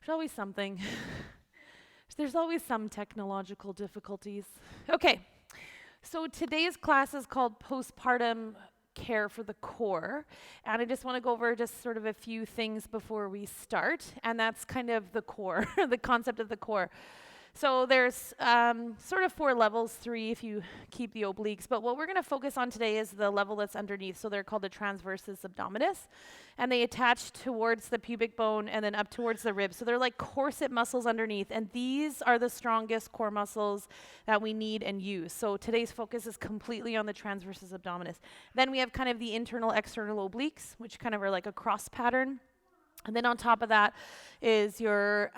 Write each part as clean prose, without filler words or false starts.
There's always something. There's always some technological difficulties. Okay, so today's class is called Postpartum Care for the Core, and I just want to go over just sort of a few things before we start, and that's kind of the core, the concept of the core. So there's sort of 4 levels, 3 if you keep the obliques, but what we're going to focus on today is the level that's underneath. So they're called the transversus abdominis, and they attach towards the pubic bone and then up towards the ribs. So they're like corset muscles underneath, and these are the strongest core muscles that we need and use. So today's focus is completely on the transversus abdominis. Then we have kind of the internal external obliques, which kind of are like a cross pattern. And then on top of that is your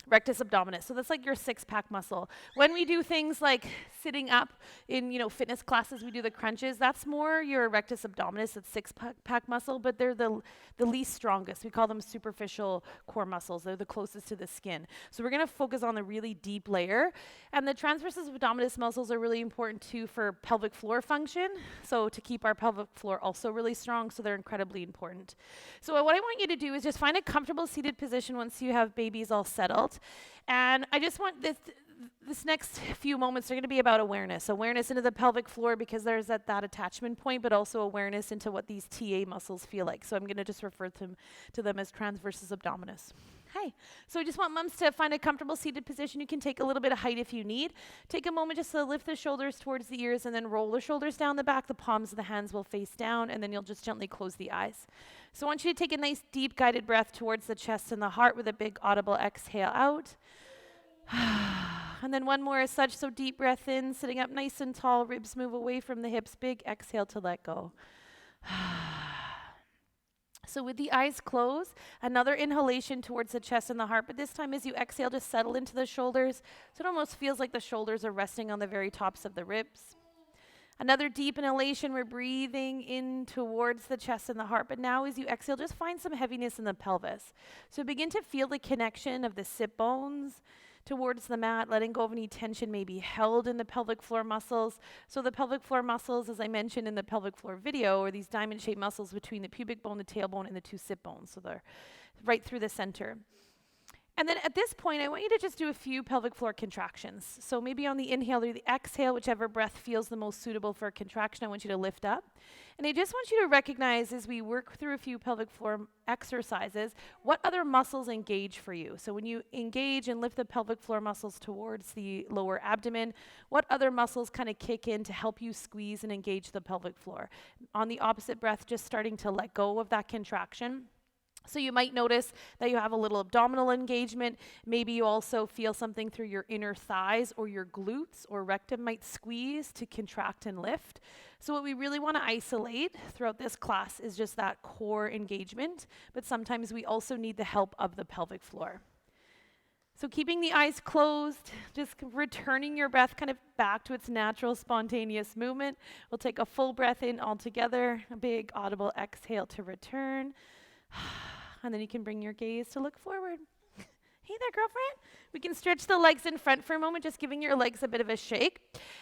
rectus abdominis. So that's like your 6-pack muscle. When we do things like sitting up in, fitness classes, we do the crunches. That's more your rectus abdominis, it's 6-pack muscle, but they're the least strongest. We call them superficial core muscles. They're the closest to the skin. So we're going to focus on the really deep layer. And the transversus abdominis muscles are really important too for pelvic floor function. So to keep our pelvic floor also really strong, so they're incredibly important. So what I want you to do is just find a comfortable seated position once you have babies all settled. And I just want this next few moments are going to be about awareness into the pelvic floor, because there's that attachment point, but also awareness into what these TA muscles feel like. So I'm going to just refer to them as transversus abdominis. Hi. So I just want moms to find a comfortable seated position. You can take a little bit of height if you need. Take a moment just to lift the shoulders towards the ears and then roll the shoulders down the back. The palms of the hands will face down, and then you'll just gently close the eyes. So I want you to take a nice deep guided breath towards the chest and the heart with a big audible exhale out. And then one more as such. So deep breath in, sitting up nice and tall, ribs move away from the hips, big exhale to let go. So with the eyes closed, another inhalation towards the chest and the heart, but this time as you exhale, just settle into the shoulders. So it almost feels like the shoulders are resting on the very tops of the ribs. Another deep inhalation, we're breathing in towards the chest and the heart, but now as you exhale, just find some heaviness in the pelvis. So begin to feel the connection of the sit bones towards the mat, letting go of any tension may be held in the pelvic floor muscles. So the pelvic floor muscles, as I mentioned in the pelvic floor video, are these diamond-shaped muscles between the pubic bone, the tailbone, and the 2 sit bones. So they're right through the center. And then at this point, I want you to just do a few pelvic floor contractions. So maybe on the inhale or the exhale, whichever breath feels the most suitable for a contraction, I want you to lift up. And I just want you to recognize, as we work through a few pelvic floor exercises, what other muscles engage for you. So when you engage and lift the pelvic floor muscles towards the lower abdomen, what other muscles kind of kick in to help you squeeze and engage the pelvic floor? On the opposite breath, just starting to let go of that contraction. So you might notice that you have a little abdominal engagement. Maybe you also feel something through your inner thighs, or your glutes or rectum might squeeze to contract and lift. So what we really want to isolate throughout this class is just that core engagement, but sometimes we also need the help of the pelvic floor. So keeping the eyes closed, just returning your breath kind of back to its natural spontaneous movement. We'll take a full breath in all together, a big audible exhale to return. And then you can bring your gaze to look forward. Hey there, girlfriend. We can stretch the legs in front for a moment, just giving your legs a bit of a shake.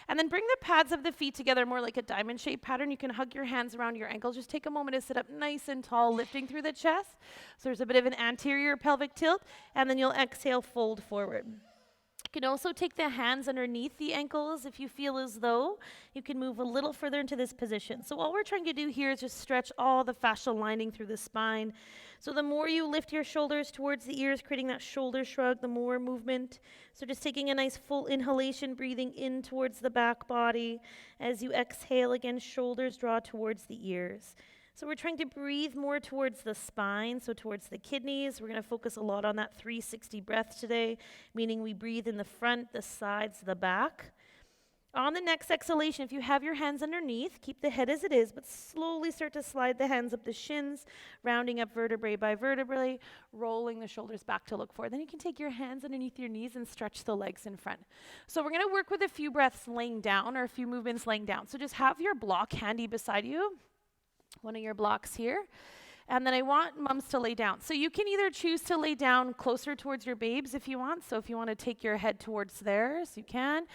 And then bring the pads of the feet together more like a diamond-shaped pattern. You can hug your hands around your ankles. Just take a moment to sit up nice and tall, lifting through the chest. So there's a bit of an anterior pelvic tilt. And then you'll exhale, fold forward. You can also take the hands underneath the ankles if you feel as though you can move a little further into this position. So all we're trying to do here is just stretch all the fascial lining through the spine. So the more you lift your shoulders towards the ears, creating that shoulder shrug, the more movement. So just taking a nice full inhalation, breathing in towards the back body. As you exhale again, shoulders draw towards the ears. So we're trying to breathe more towards the spine, so towards the kidneys. We're going to focus a lot on that 360 breath today, meaning we breathe in the front, the sides, the back. On the next exhalation, if you have your hands underneath, keep the head as it is, but slowly start to slide the hands up the shins, rounding up vertebrae by vertebrae, rolling the shoulders back to look forward. Then you can take your hands underneath your knees and stretch the legs in front. So we're going to work with a few breaths laying down, or a few movements laying down. So just have your block handy beside you. One of your blocks here. And then I want moms to lay down. So you can either choose to lay down closer towards your babes if you want. So if you want to take your head towards theirs, you can.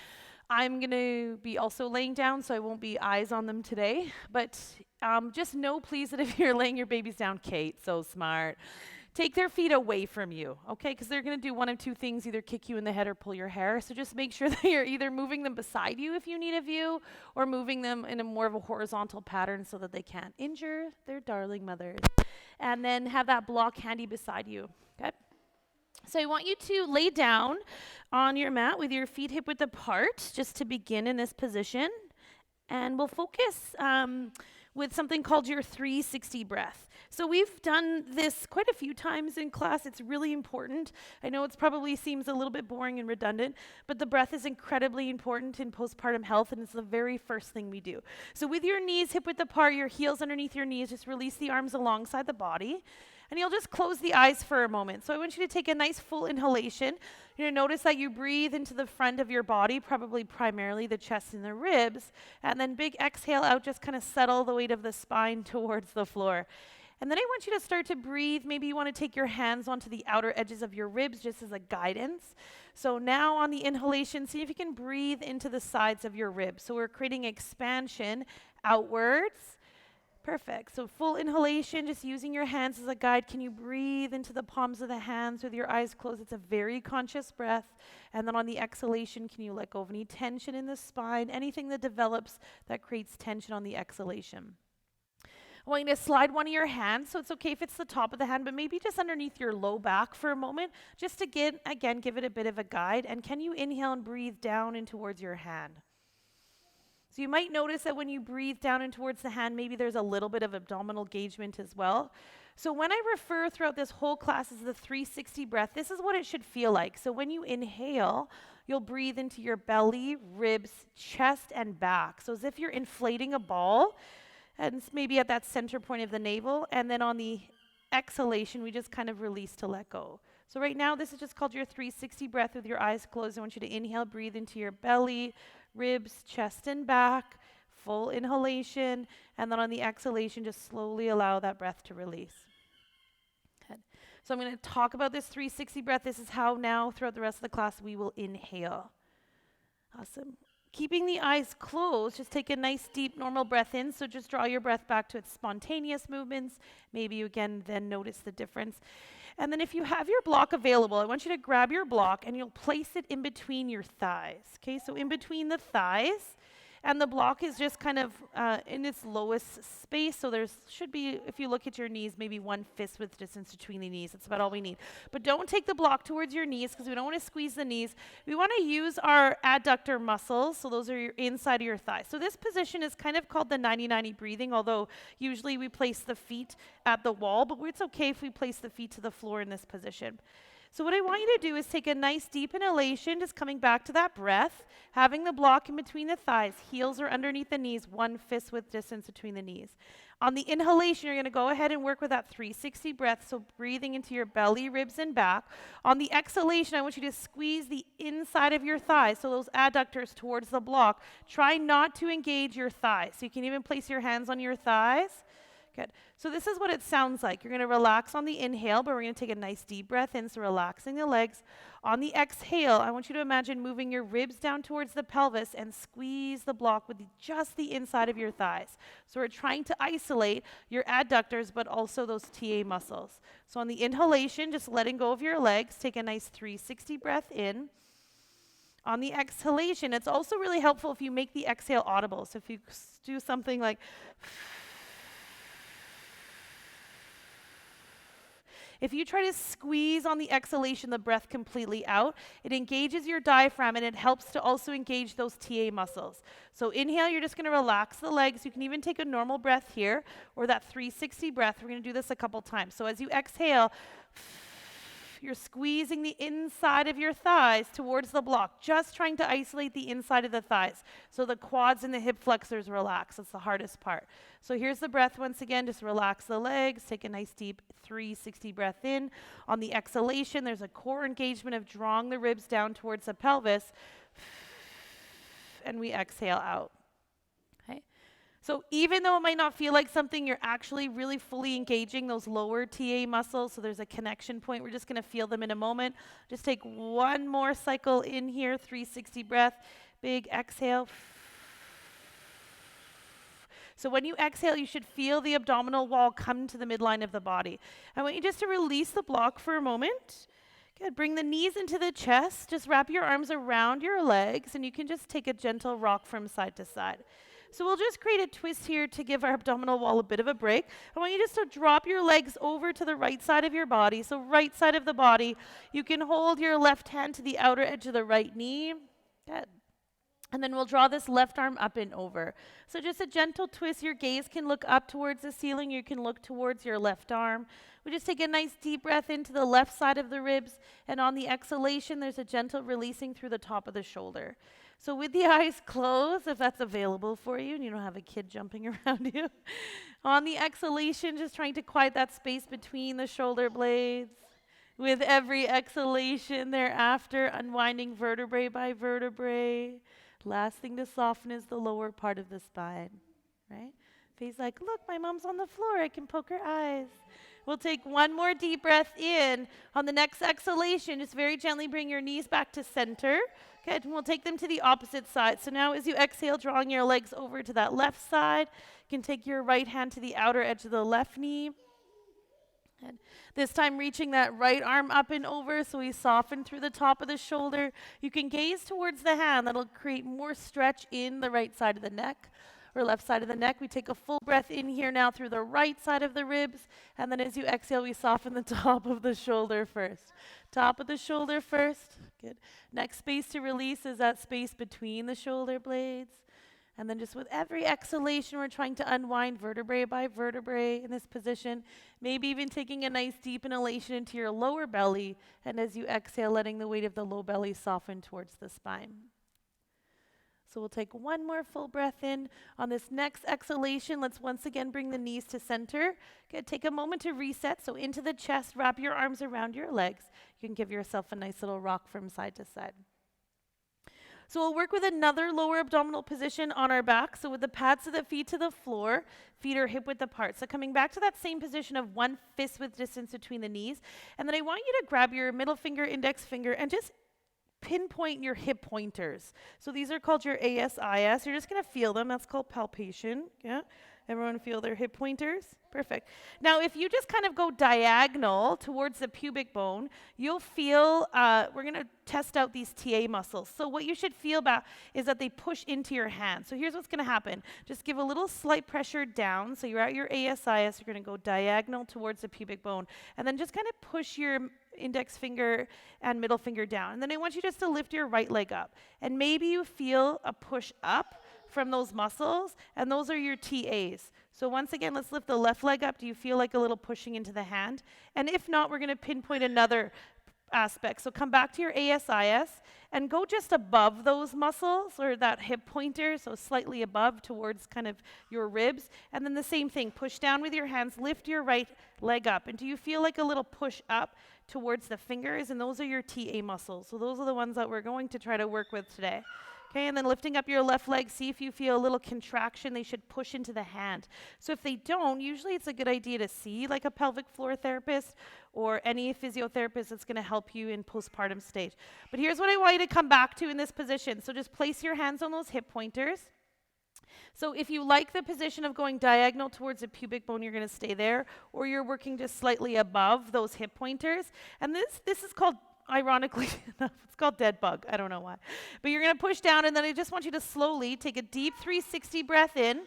I'm going to be also laying down, so I won't be eyes on them today. But just know, please, that if you're laying your babies down, Kate, so smart, take their feet away from you, okay? Because they're going to do one of two things, either kick you in the head or pull your hair. So just make sure that you're either moving them beside you if you need a view, or moving them in a more of a horizontal pattern so that they can't injure their darling mothers. And then have that block handy beside you, okay? So I want you to lay down on your mat with your feet hip width apart, just to begin in this position. And we'll focus with something called your 360 breath. So we've done this quite a few times in class. It's really important. I know it probably seems a little bit boring and redundant, but the breath is incredibly important in postpartum health, and it's the very first thing we do. So with your knees hip width apart, your heels underneath your knees, just release the arms alongside the body. And you'll just close the eyes for a moment. So I want you to take a nice full inhalation. You're going to notice that you breathe into the front of your body, probably primarily the chest and the ribs. And then big exhale out, just kind of settle the weight of the spine towards the floor. And then I want you to start to breathe. Maybe you want to take your hands onto the outer edges of your ribs just as a guidance. So now on the inhalation, see if you can breathe into the sides of your ribs. So we're creating expansion outwards. Perfect. So full inhalation, just using your hands as a guide. Can you breathe into the palms of the hands with your eyes closed? It's a very conscious breath. And then on the exhalation, can you let go of any tension in the spine, anything that develops that creates tension on the exhalation? I want you to slide one of your hands, so it's okay if it's the top of the hand, but maybe just underneath your low back for a moment, just to again, give it a bit of a guide. And can you inhale and breathe down in towards your hand? So you might notice that when you breathe down and towards the hand, maybe there's a little bit of abdominal engagement as well. So when I refer throughout this whole class as the 360 breath, this is what it should feel like. So when you inhale, you'll breathe into your belly, ribs, chest, and back. So as if you're inflating a ball, and maybe at that center point of the navel. And then on the exhalation, we just kind of release to let go. So right now, this is just called your 360 breath with your eyes closed. I want you to inhale, breathe into your belly, ribs, chest, and back, full inhalation, and then on the exhalation, just slowly allow that breath to release. Good. So I'm going to talk about this 360 breath. This is how now, throughout the rest of the class, we will inhale. Awesome. Keeping the eyes closed, just take a nice, deep, normal breath in. So just draw your breath back to its spontaneous movements. Maybe you, again, then notice the difference. And then if you have your block available, I want you to grab your block and you'll place it in between your thighs. Okay, so in between the thighs, and the block is just kind of in its lowest space. So there should be, if you look at your knees, maybe one fist width distance between the knees. That's about all we need. But don't take the block towards your knees because we don't want to squeeze the knees. We want to use our adductor muscles. So those are your inside of your thighs. So this position is kind of called the 90-90 breathing, although usually we place the feet at the wall, but it's okay if we place the feet to the floor in this position. So what I want you to do is take a nice deep inhalation, just coming back to that breath, having the block in between the thighs, heels are underneath the knees, one fist width distance between the knees. On the inhalation, you're going to go ahead and work with that 360 breath, so breathing into your belly, ribs, and back. On the exhalation, I want you to squeeze the inside of your thighs, so those adductors towards the block. Try not to engage your thighs. So you can even place your hands on your thighs. Good. So this is what it sounds like. You're going to relax on the inhale, but we're going to take a nice deep breath in, so relaxing the legs. On the exhale, I want you to imagine moving your ribs down towards the pelvis and squeeze the block with just the inside of your thighs. So we're trying to isolate your adductors, but also those TA muscles. So on the inhalation, just letting go of your legs, take a nice 360 breath in. On the exhalation, it's also really helpful if you make the exhale audible. So if you do something like... If you try to squeeze on the exhalation the breath completely out, it engages your diaphragm and it helps to also engage those TA muscles. So inhale, you're just going to relax the legs. You can even take a normal breath here or that 360 breath. We're going to do this a couple times. So as you exhale, you're squeezing the inside of your thighs towards the block, just trying to isolate the inside of the thighs. So the quads and the hip flexors relax. That's the hardest part. So here's the breath once again. Just relax the legs. Take a nice deep 360 breath in. On the exhalation, there's a core engagement of drawing the ribs down towards the pelvis. And we exhale out. Okay. So even though it might not feel like something, you're actually really fully engaging those lower TA muscles. So there's a connection point. We're just going to feel them in a moment. Just take one more cycle in here, 360 breath. Big exhale. So when you exhale, you should feel the abdominal wall come to the midline of the body. I want you just to release the block for a moment. Good. Bring the knees into the chest. Just wrap your arms around your legs, and you can just take a gentle rock from side to side. So we'll just create a twist here to give our abdominal wall a bit of a break. I want you just to drop your legs over to the right side of your body. So right side of the body, you can hold your left hand to the outer edge of the right knee. Good. And then we'll draw this left arm up and over. So just a gentle twist. Your gaze can look up towards the ceiling. You can look towards your left arm. We just take a nice deep breath into the left side of the ribs. And on the exhalation, there's a gentle releasing through the top of the shoulder. So with the eyes closed, if that's available for you and you don't have a kid jumping around you. On the exhalation, just trying to quiet that space between the shoulder blades. With every exhalation thereafter, unwinding vertebrae by vertebrae. Last thing to soften is the lower part of the spine, right? Face like, look, my mom's on the floor. I can poke her eyes. We'll take one more deep breath in. On the next exhalation, just very gently bring your knees back to center. Good, and we'll take them to the opposite side. So now as you exhale, drawing your legs over to that left side, you can take your right hand to the outer edge of the left knee. And this time reaching that right arm up and over so we soften through the top of the shoulder. You can gaze towards the hand. That'll create more stretch in the right side of the neck or left side of the neck. We take a full breath in here now through the right side of the ribs. And then as you exhale, we soften the top of the shoulder first. Top of the shoulder first. Good. Next space to release is that space between the shoulder blades. And then just with every exhalation, we're trying to unwind vertebrae by vertebrae in this position. Maybe even taking a nice deep inhalation into your lower belly. And as you exhale, letting the weight of the low belly soften towards the spine. So we'll take one more full breath in. On this next exhalation, let's once again bring the knees to center. Good. Take a moment to reset. So into the chest, wrap your arms around your legs. You can give yourself a nice little rock from side to side. So we'll work with another lower abdominal position on our back. So with the pads of the feet to the floor, feet are hip width apart. So coming back to that same position of one fist width distance between the knees. And then I want you to grab your middle finger, index finger, and just pinpoint your hip pointers. So these are called your ASIS. You're just going to feel them. That's called palpation. Yeah. Everyone feel their hip pointers? Perfect. Now, if you just kind of go diagonal towards the pubic bone, you'll feel, we're going to test out these TA muscles. So what you should feel about is that they push into your hand. So here's what's going to happen. Just give a little slight pressure down. So you're at your ASIS. You're going to go diagonal towards the pubic bone. And then just kind of push your index finger and middle finger down. And then I want you just to lift your right leg up. And maybe you feel a push up from those muscles, and those are your TAs. So once again, let's lift the left leg up. Do you feel like a little pushing into the hand? And if not, we're going to pinpoint another aspect. So come back to your ASIS and go just above those muscles or that hip pointer, so slightly above towards kind of your ribs. And then the same thing, push down with your hands, lift your right leg up. And do you feel like a little push up towards the fingers? And those are your TA muscles. So those are the ones that we're going to try to work with today. Okay, and then lifting up your left leg, see if you feel a little contraction. They should push into the hand. So if they don't, usually it's a good idea to see like a pelvic floor therapist or any physiotherapist that's going to help you in postpartum stage. But here's what I want you to come back to in this position. So just place your hands on those hip pointers. So if you like the position of going diagonal towards the pubic bone, you're going to stay there, or you're working just slightly above those hip pointers. And this is called, ironically enough, it's called dead bug. I don't know why. But you're going to push down, and then I just want you to slowly take a deep 360 breath in.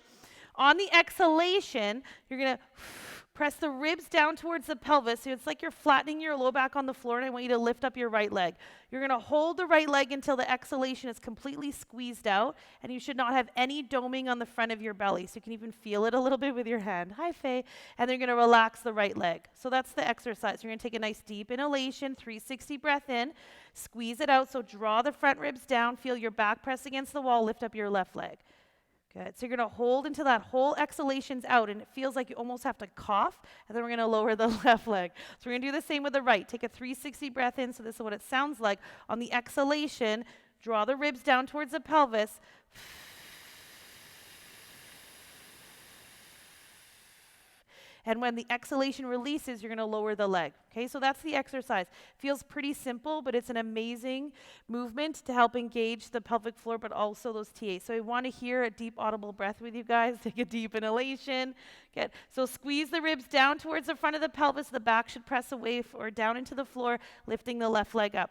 On the exhalation, you're going to press the ribs down towards the pelvis. So it's like you're flattening your low back on the floor, and I want you to lift up your right leg. You're going to hold the right leg until the exhalation is completely squeezed out, and you should not have any doming on the front of your belly. So you can even feel it a little bit with your hand. Hi, Faye. And then you're going to relax the right leg. So that's the exercise. You're going to take a nice deep inhalation, 360 breath in, squeeze it out. So draw the front ribs down, feel your back press against the wall, lift up your left leg. Good. So you're going to hold until that whole exhalation's out, and it feels like you almost have to cough, and then we're going to lower the left leg. So we're going to do the same with the right. Take a 360 breath in, so this is what it sounds like. On the exhalation, draw the ribs down towards the pelvis. And when the exhalation releases, you're going to lower the leg. Okay, so that's the exercise. Feels pretty simple, but it's an amazing movement to help engage the pelvic floor, but also those TAs. So I want to hear a deep audible breath with you guys. Take a deep inhalation. Good. So squeeze the ribs down towards the front of the pelvis. The back should press away or down into the floor, lifting the left leg up.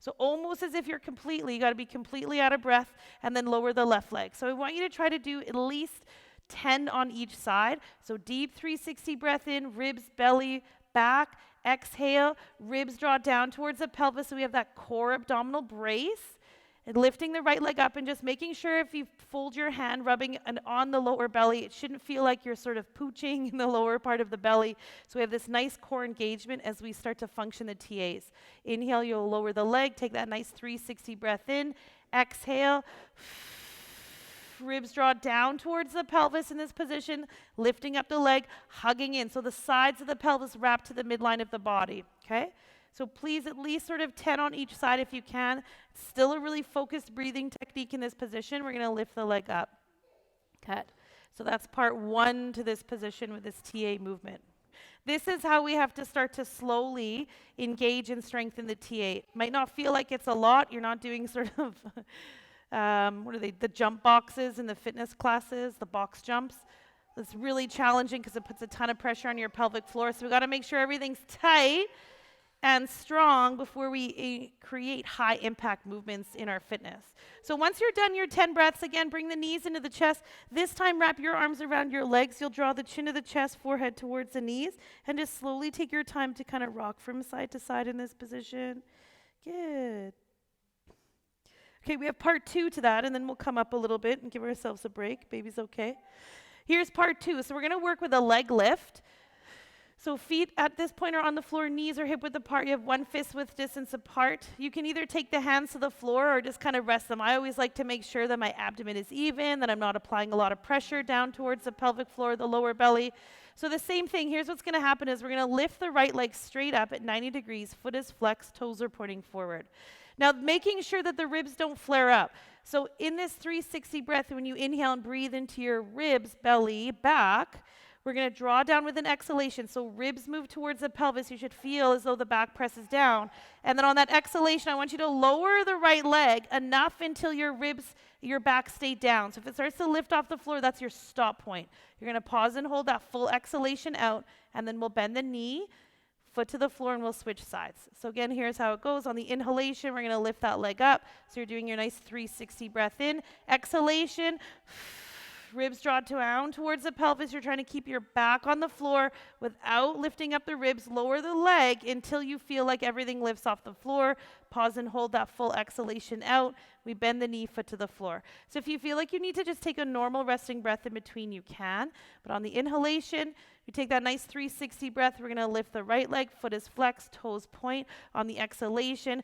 So almost as if you got to be completely out of breath, and then lower the left leg. So I want you to try to do at least 10 on each side. So deep 360 breath in, ribs, belly, back. Exhale, ribs draw down towards the pelvis, so we have that core abdominal brace. And lifting the right leg up and just making sure if you fold your hand, rubbing on the lower belly, it shouldn't feel like you're sort of pooching in the lower part of the belly. So we have this nice core engagement as we start to function the TAs. Inhale, you'll lower the leg, take that nice 360 breath in. Exhale, ribs draw down towards the pelvis in this position, lifting up the leg, hugging in. So the sides of the pelvis wrap to the midline of the body, okay? So please at least sort of 10 on each side if you can. Still a really focused breathing technique in this position. We're going to lift the leg up. Good. So that's part one to this position with this TA movement. This is how we have to start to slowly engage and strengthen the TA. Might not feel like it's a lot. You're not doing sort of, the jump boxes in the fitness classes, the box jumps. It's really challenging because it puts a ton of pressure on your pelvic floor. So we've got to make sure everything's tight and strong before we create high impact movements in our fitness. So once you're done your 10 breaths, again, bring the knees into the chest. This time, wrap your arms around your legs. You'll draw the chin of the chest, forehead towards the knees, and just slowly take your time to kind of rock from side to side in this position. Good. Okay, we have part two to that, and then we'll come up a little bit and give ourselves a break. Baby's okay. Here's part two. So we're going to work with a leg lift. So feet at this point are on the floor, knees are hip width apart. You have one fist width distance apart. You can either take the hands to the floor or just kind of rest them. I always like to make sure that my abdomen is even, that I'm not applying a lot of pressure down towards the pelvic floor, the lower belly. So the same thing, here's what's going to happen is we're going to lift the right leg straight up at 90 degrees, foot is flexed, toes are pointing forward. Now making sure that the ribs don't flare up. So in this 360 breath, when you inhale and breathe into your ribs, belly, back, we're going to draw down with an exhalation. So ribs move towards the pelvis. You should feel as though the back presses down. And then on that exhalation, I want you to lower the right leg enough until your ribs, your back stay down. So if it starts to lift off the floor, that's your stop point. You're going to pause and hold that full exhalation out, and then we'll bend the knee, foot to the floor, and we'll switch sides. So again, here's how it goes. On the inhalation, we're going to lift that leg up. So you're doing your nice 360 breath in. Exhalation. Ribs draw down towards the pelvis. You're trying to keep your back on the floor without lifting up the ribs. Lower the leg until you feel like everything lifts off the floor. Pause and hold that full exhalation out. We bend the knee, foot to the floor. So if you feel like you need to just take a normal resting breath in between, you can. But on the inhalation, you take that nice 360 breath. We're going to lift the right leg, foot is flexed, toes point. On the exhalation,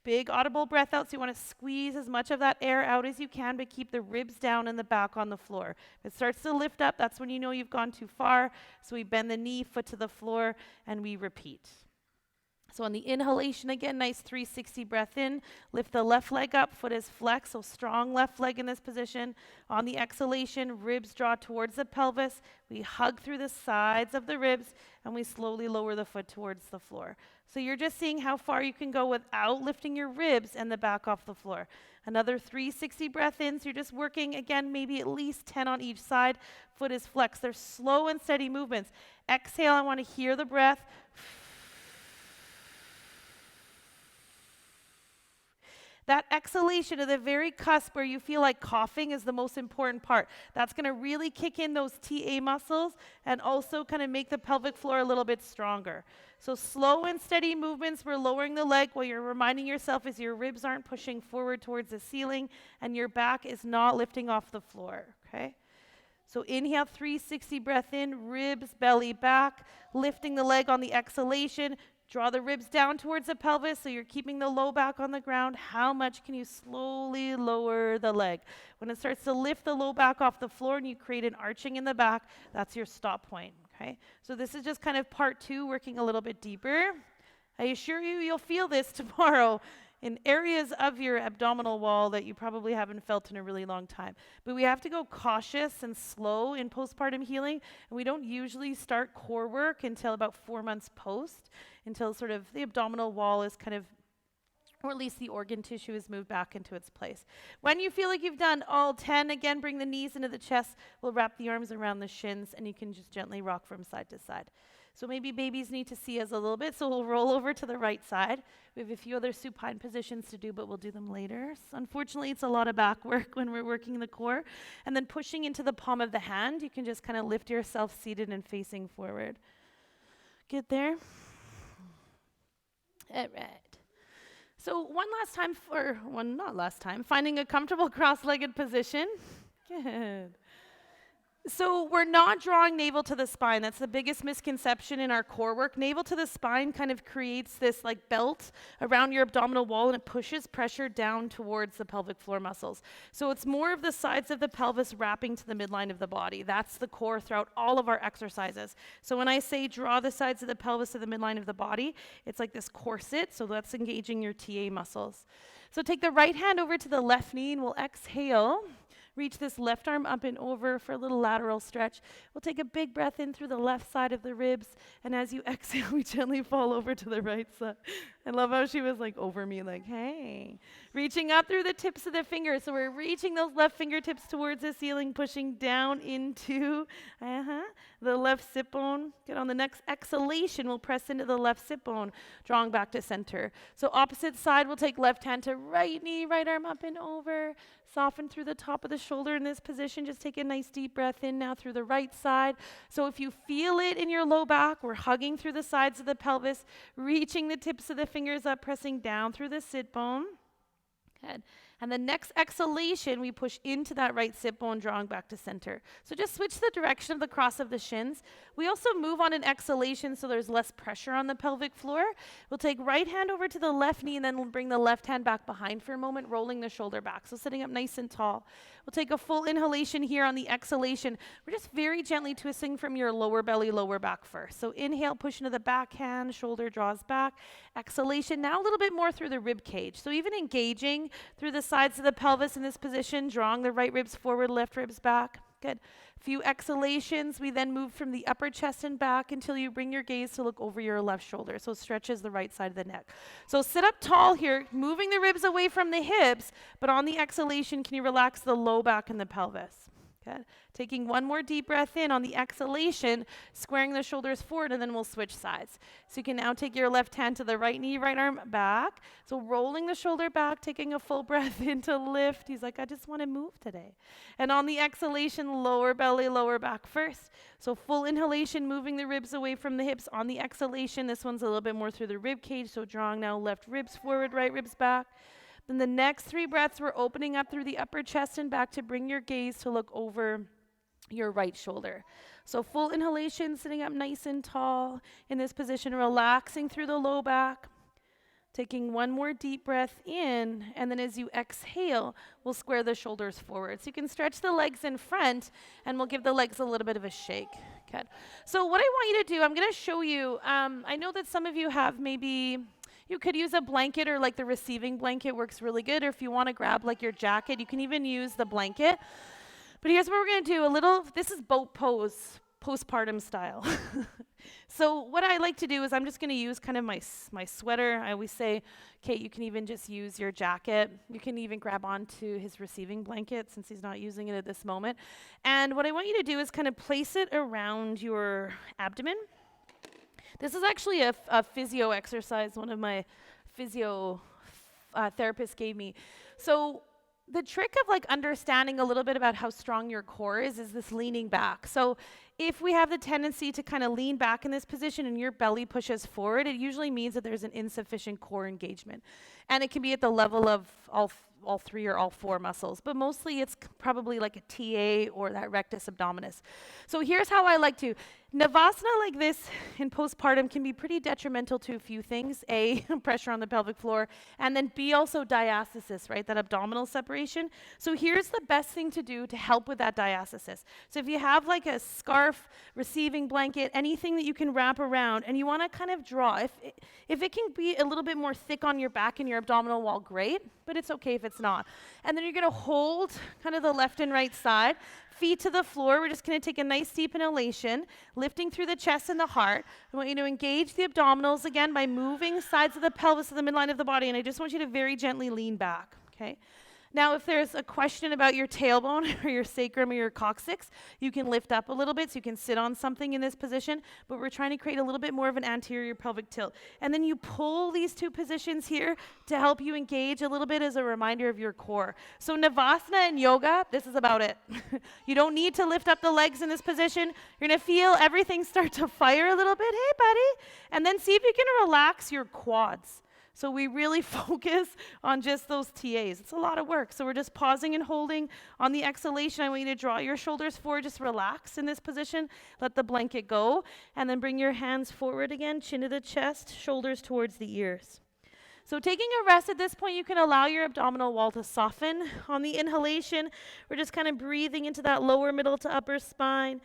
big audible breath out. So you want to squeeze as much of that air out as you can, but keep the ribs down and the back on the floor. If it starts to lift up, that's when you know you've gone too far. So we bend the knee, foot to the floor, and we repeat. So on the inhalation, again, nice 360 breath in. Lift the left leg up, foot is flexed, so strong left leg in this position. On the exhalation, ribs draw towards the pelvis. We hug through the sides of the ribs, and we slowly lower the foot towards the floor. So you're just seeing how far you can go without lifting your ribs and the back off the floor. Another 360 breath in, so you're just working, again, maybe at least 10 on each side. Foot is flexed. They're slow and steady movements. Exhale, I want to hear the breath. That exhalation at the very cusp where you feel like coughing is the most important part. That's going to really kick in those TA muscles and also kind of make the pelvic floor a little bit stronger. So slow and steady movements. We're lowering the leg while you're reminding yourself as your ribs aren't pushing forward towards the ceiling and your back is not lifting off the floor, okay? So inhale, 360 breath in, ribs, belly back, lifting the leg on the exhalation. Draw the ribs down towards the pelvis so you're keeping the low back on the ground. How much can you slowly lower the leg? When it starts to lift the low back off the floor and you create an arching in the back, that's your stop point, okay? So this is just kind of part two, working a little bit deeper. I assure you, you'll feel this tomorrow in areas of your abdominal wall that you probably haven't felt in a really long time. But we have to go cautious and slow in postpartum healing, and we don't usually start core work until about 4 months post, until sort of the abdominal wall is kind of, or at least the organ tissue is moved back into its place. When you feel like you've done all 10, again, bring the knees into the chest. We'll wrap the arms around the shins, and you can just gently rock from side to side. So maybe babies need to see us a little bit, so we'll roll over to the right side. We have a few other supine positions to do, but we'll do them later. So unfortunately, it's a lot of back work when we're working the core. And then pushing into the palm of the hand, you can just kind of lift yourself seated and facing forward. Get there? All right. So not last time, finding a comfortable cross-legged position. Good. So we're not drawing navel to the spine. That's the biggest misconception in our core work. Navel to the spine kind of creates this like belt around your abdominal wall, and it pushes pressure down towards the pelvic floor muscles. So it's more of the sides of the pelvis wrapping to the midline of the body. That's the core throughout all of our exercises. So when I say draw the sides of the pelvis to the midline of the body, it's like this corset, so that's engaging your TA muscles. So take the right hand over to the left knee, and we'll exhale. Reach this left arm up and over for a little lateral stretch. We'll take a big breath in through the left side of the ribs, and as you exhale, we gently fall over to the right side. I love how she was like over me, like, hey. Reaching up through the tips of the fingers. So we're reaching those left fingertips towards the ceiling, pushing down into the left sit bone. Good. On the next exhalation, we'll press into the left sit bone, drawing back to center. So opposite side, we'll take left hand to right knee, right arm up and over. Soften through the top of the shoulder in this position. Just take a nice deep breath in now through the right side. So if you feel it in your low back, we're hugging through the sides of the pelvis, reaching the tips of the fingers up, pressing down through the sit bone. Good. And the next exhalation, we push into that right sit bone, drawing back to center. So just switch the direction of the cross of the shins. We also move on an exhalation so there's less pressure on the pelvic floor. We'll take right hand over to the left knee, and then we'll bring the left hand back behind for a moment, rolling the shoulder back. So sitting up nice and tall. We'll take a full inhalation here on the exhalation. We're just very gently twisting from your lower belly, lower back first. So inhale, push into the back hand, shoulder draws back. Exhalation, now a little bit more through the rib cage. So even engaging through the sides of the pelvis in this position, drawing the right ribs forward, left ribs back. Good. Few exhalations. We then move from the upper chest and back until you bring your gaze to look over your left shoulder. So stretches the right side of the neck. So sit up tall here, moving the ribs away from the hips, but on the exhalation, can you relax the low back and the pelvis? Good. Taking one more deep breath in on the exhalation, squaring the shoulders forward, and then we'll switch sides. So you can now take your left hand to the right knee, right arm back. So rolling the shoulder back, taking a full breath in to lift. He's like, I just want to move today. And on the exhalation, lower belly, lower back first. So full inhalation, moving the ribs away from the hips. On the exhalation, this one's a little bit more through the rib cage. So drawing now left ribs forward, right ribs back. Then the next 3 breaths, we're opening up through the upper chest and back to bring your gaze to look over your right shoulder. So full inhalation, sitting up nice and tall in this position, relaxing through the low back. Taking one more deep breath in, and then as you exhale, we'll square the shoulders forward. So you can stretch the legs in front, and we'll give the legs a little bit of a shake. Good. So what I want you to do, I'm going to show you, I know that some of you have maybe... You could use a blanket, or like the receiving blanket works really good. Or if you want to grab like your jacket, you can even use the blanket. But here's what we're going to do. This is boat pose, postpartum style. So what I like to do is I'm just going to use kind of my sweater. I always say, Kate, you can even just use your jacket. You can even grab onto his receiving blanket since he's not using it at this moment. And what I want you to do is kind of place it around your abdomen. This is actually a physio exercise one of my physio therapists gave me. So the trick of like understanding a little bit about how strong your core is this leaning back. So if we have the tendency to kind of lean back in this position and your belly pushes forward, it usually means that there's an insufficient core engagement. And it can be at the level of all all three or all four muscles, but mostly it's probably like a TA or that rectus abdominis. So here's how I like to. Navasana like this in postpartum can be pretty detrimental to a few things. A, pressure on the pelvic floor, and then B, also diastasis, right, that abdominal separation. So here's the best thing to do to help with that diastasis. So if you have like a scarf, receiving blanket, anything that you can wrap around, and you want to kind of draw, if it can be a little bit more thick on your back and your abdominal wall, great, but it's okay if it's not. And then you're going to hold kind of the left and right side, feet to the floor. We're just going to take a nice deep inhalation, lifting through the chest and the heart. I want you to engage the abdominals again by moving sides of the pelvis to the midline of the body, and I just want you to very gently lean back, okay? Now, if there's a question about your tailbone or your sacrum or your coccyx, you can lift up a little bit so you can sit on something in this position, but we're trying to create a little bit more of an anterior pelvic tilt. And then you pull these two positions here to help you engage a little bit as a reminder of your core. So Navasana and yoga, this is about it. You don't need to lift up the legs in this position. You're going to feel everything start to fire a little bit. Hey, buddy. And then see if you can relax your quads. So we really focus on just those TAs. It's a lot of work. So we're just pausing and holding. On the exhalation, I want you to draw your shoulders forward. Just relax in this position. Let the blanket go. And then bring your hands forward again, chin to the chest, shoulders towards the ears. So taking a rest at this point, you can allow your abdominal wall to soften. On the inhalation, we're just kind of breathing into that lower middle to upper spine.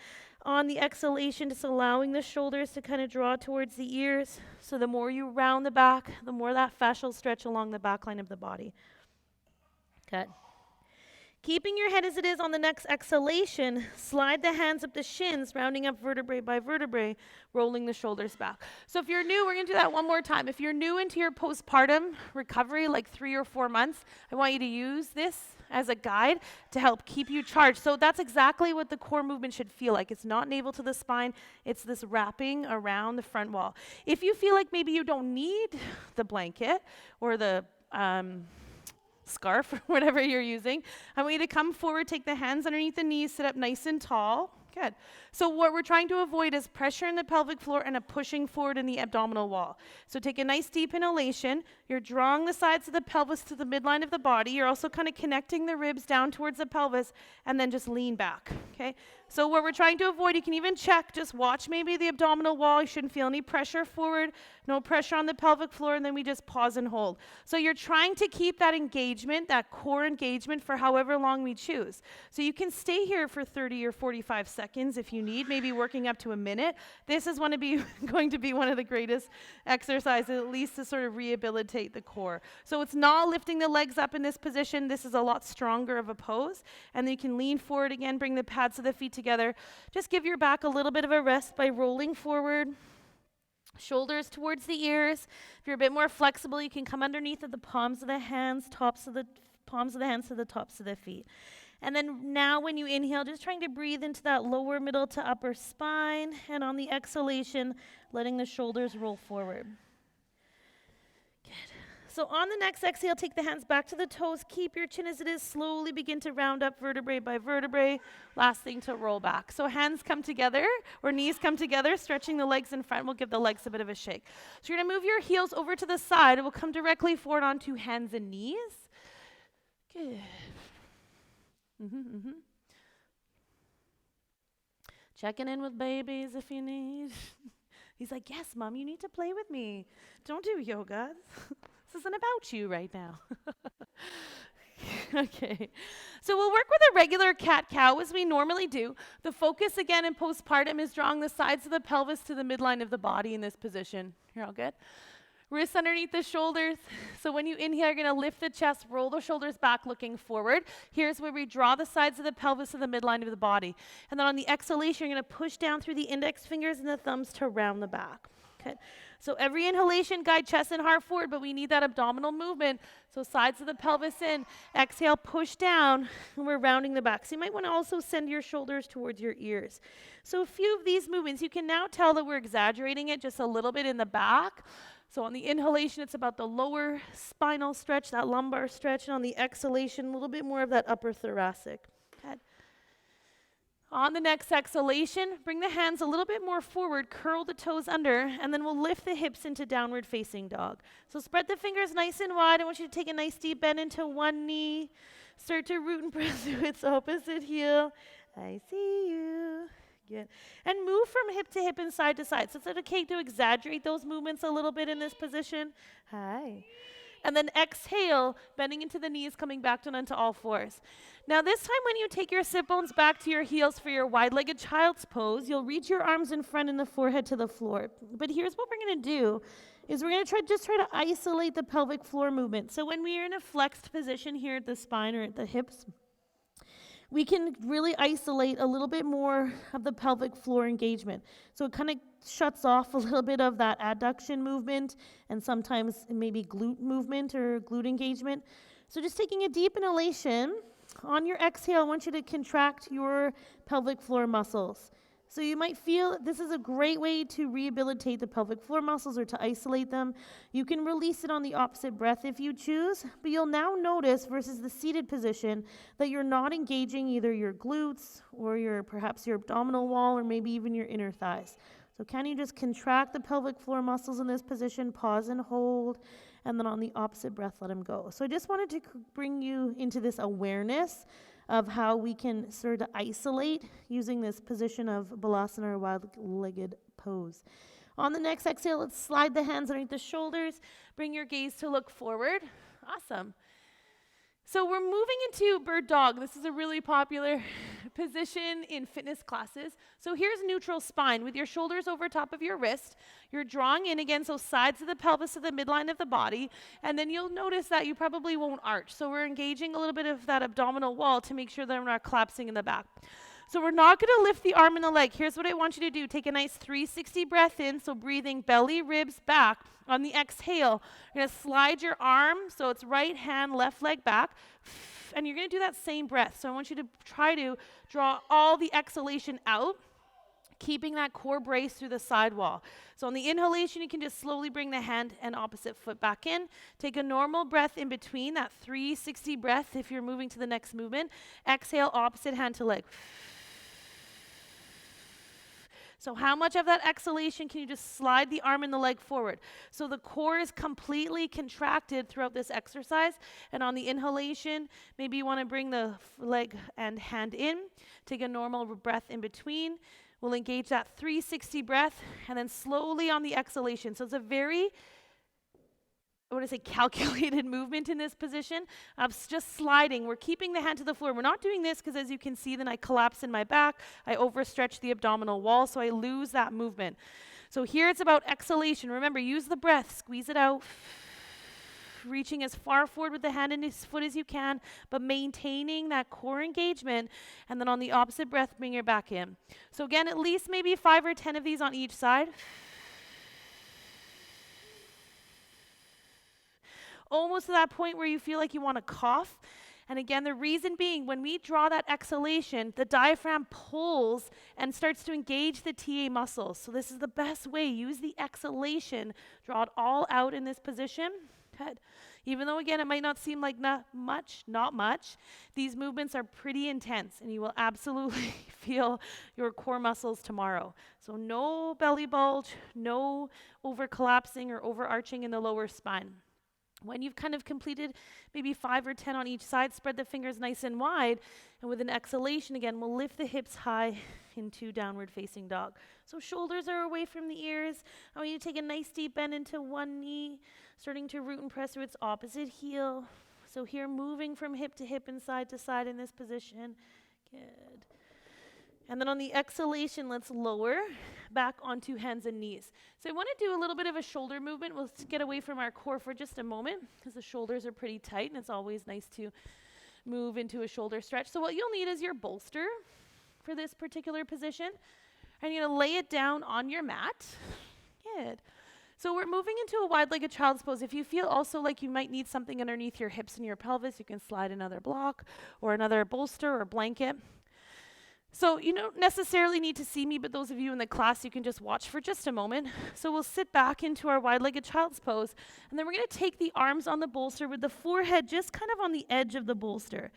On the exhalation, just allowing the shoulders to kind of draw towards the ears. So the more you round the back, the more that fascial stretch along the back line of the body. Good. Keeping your head as it is on the next exhalation, slide the hands up the shins, rounding up vertebrae by vertebrae, rolling the shoulders back. So if you're new, we're going to do that one more time. If you're new into your postpartum recovery, like 3 or 4 months, I want you to use this as a guide to help keep you charged. So that's exactly what the core movement should feel like. It's not navel to the spine. It's this wrapping around the front wall. If you feel like maybe you don't need the blanket or the scarf or whatever you're using, I want you to come forward, take the hands underneath the knees, sit up nice and tall. Good. So what we're trying to avoid is pressure in the pelvic floor and a pushing forward in the abdominal wall. So take a nice deep inhalation. You're drawing the sides of the pelvis to the midline of the body. You're also kind of connecting the ribs down towards the pelvis, and then just lean back, okay? So what we're trying to avoid, you can even check, just watch maybe the abdominal wall. You shouldn't feel any pressure forward, no pressure on the pelvic floor, and then we just pause and hold. So you're trying to keep that engagement, that core engagement, for however long we choose. So you can stay here for 30 or 45 seconds if you need, maybe working up to a minute. This is going to be one of the greatest exercises, at least to sort of rehabilitate the core. So it's not lifting the legs up in this position. This is a lot stronger of a pose. And then you can lean forward again, bring the pads of the feet together. Just give your back a little bit of a rest by rolling forward. Shoulders towards the ears. If you're a bit more flexible, you can come underneath of the palms of the hands, palms of the hands to the tops of the feet. And then now when you inhale, just trying to breathe into that lower middle to upper spine. And on the exhalation, letting the shoulders roll forward. Good. So on the next exhale, take the hands back to the toes. Keep your chin as it is. Slowly begin to round up vertebrae by vertebrae. Last thing to roll back. So hands come together or knees come together, stretching the legs in front. We'll give the legs a bit of a shake. So you're going to move your heels over to the side. We'll come directly forward onto hands and knees. Good. Checking in with babies if you need. He's like, yes, Mom, you need to play with me. Don't do yoga. This isn't about you right now. Okay. So we'll work with a regular cat-cow as we normally do. The focus again in postpartum is drawing the sides of the pelvis to the midline of the body in this position. You're all good? Wrists underneath the shoulders. So when you inhale, you're going to lift the chest, roll the shoulders back, looking forward. Here's where we draw the sides of the pelvis to the midline of the body. And then on the exhalation, you're going to push down through the index fingers and the thumbs to round the back. Okay. So every inhalation, guide chest and heart forward, but we need that abdominal movement. So sides of the pelvis in. Exhale, push down, and we're rounding the back. So you might want to also send your shoulders towards your ears. So a few of these movements, you can now tell that we're exaggerating it just a little bit in the back. So on the inhalation, it's about the lower spinal stretch, that lumbar stretch, and on the exhalation, a little bit more of that upper thoracic. Good. On the next exhalation, bring the hands a little bit more forward, curl the toes under, and then we'll lift the hips into downward facing dog. So spread the fingers nice and wide. I want you to take a nice deep bend into one knee. Start to root and press through its opposite heel. I see you. Good. And move from hip to hip and side to side. So it's okay to exaggerate those movements a little bit in this position. Hi. And then exhale, bending into the knees, coming back down onto all fours. Now this time when you take your sit bones back to your heels for your wide-legged child's pose, you'll reach your arms in front and the forehead to the floor. But here's what we're going to do, is we're going to try to isolate the pelvic floor movement. So when we are in a flexed position here at the spine or at the hips, we can really isolate a little bit more of the pelvic floor engagement. So it kind of shuts off a little bit of that adduction movement and sometimes maybe glute movement or glute engagement. So just taking a deep inhalation. On your exhale, I want you to contract your pelvic floor muscles. So you might feel this is a great way to rehabilitate the pelvic floor muscles or to isolate them. You can release it on the opposite breath if you choose, but you'll now notice versus the seated position that you're not engaging either your glutes or perhaps your abdominal wall or maybe even your inner thighs. So can you just contract the pelvic floor muscles in this position, pause and hold, and then on the opposite breath, let them go. So I just wanted to bring you into this awareness of how we can sort of isolate using this position of balasana or wide-legged pose. On the next exhale, let's slide the hands underneath the shoulders. Bring your gaze to look forward. Awesome. So we're moving into bird dog. This is a really popular position in fitness classes. So here's neutral spine with your shoulders over top of your wrist. You're drawing in again, so sides of the pelvis to the midline of the body. And then you'll notice that you probably won't arch. So we're engaging a little bit of that abdominal wall to make sure that we're not collapsing in the back. So we're not going to lift the arm and the leg. Here's what I want you to do. Take a nice 360 breath in, so breathing belly, ribs, back. On the exhale, you're going to slide your arm, so it's right hand, left leg back, and you're going to do that same breath. So I want you to try to draw all the exhalation out, keeping that core brace through the side wall. So on the inhalation, you can just slowly bring the hand and opposite foot back in. Take a normal breath in between, that 360 breath if you're moving to the next movement. Exhale, opposite hand to leg. So how much of that exhalation can you just slide the arm and the leg forward? So the core is completely contracted throughout this exercise. And on the inhalation, maybe you want to bring the leg and hand in. Take a normal breath in between. We'll engage that 360 breath and then slowly on the exhalation. So it's a very, calculated movement in this position of just sliding. We're keeping the hand to the floor. We're not doing this because as you can see, then I collapse in my back. I overstretch the abdominal wall, so I lose that movement. So here it's about exhalation. Remember, use the breath. Squeeze it out. Reaching as far forward with the hand and his foot as you can, but maintaining that core engagement. And then on the opposite breath, bring your back in. So again, at least maybe 5 or 10 of these on each side. Almost to that point where you feel like you want to cough. And again, the reason being, when we draw that exhalation, the diaphragm pulls and starts to engage the TA muscles. So this is the best way. Use the exhalation. Draw it all out in this position. Good. Even though, again, it might not seem like not much, these movements are pretty intense, and you will absolutely feel your core muscles tomorrow. So no belly bulge, no over-collapsing or overarching in the lower spine. When you've kind of completed maybe 5 or 10 on each side, spread the fingers nice and wide. And with an exhalation, again, we'll lift the hips high into downward facing dog. So shoulders are away from the ears. I want you to take a nice deep bend into one knee, starting to root and press through its opposite heel. So here, moving from hip to hip and side to side in this position. Good. And then on the exhalation, let's lower back onto hands and knees. So I want to do a little bit of a shoulder movement. We'll get away from our core for just a moment because the shoulders are pretty tight and it's always nice to move into a shoulder stretch. So what you'll need is your bolster for this particular position. And you're going to lay it down on your mat. Good. So we're moving into a wide-legged child's pose. If you feel also like you might need something underneath your hips and your pelvis, you can slide another block or another bolster or blanket. So you don't necessarily need to see me, but those of you in the class, you can just watch for just a moment. So we'll sit back into our wide-legged child's pose, and then we're going to take the arms on the bolster with the forehead just kind of on the edge of the bolster.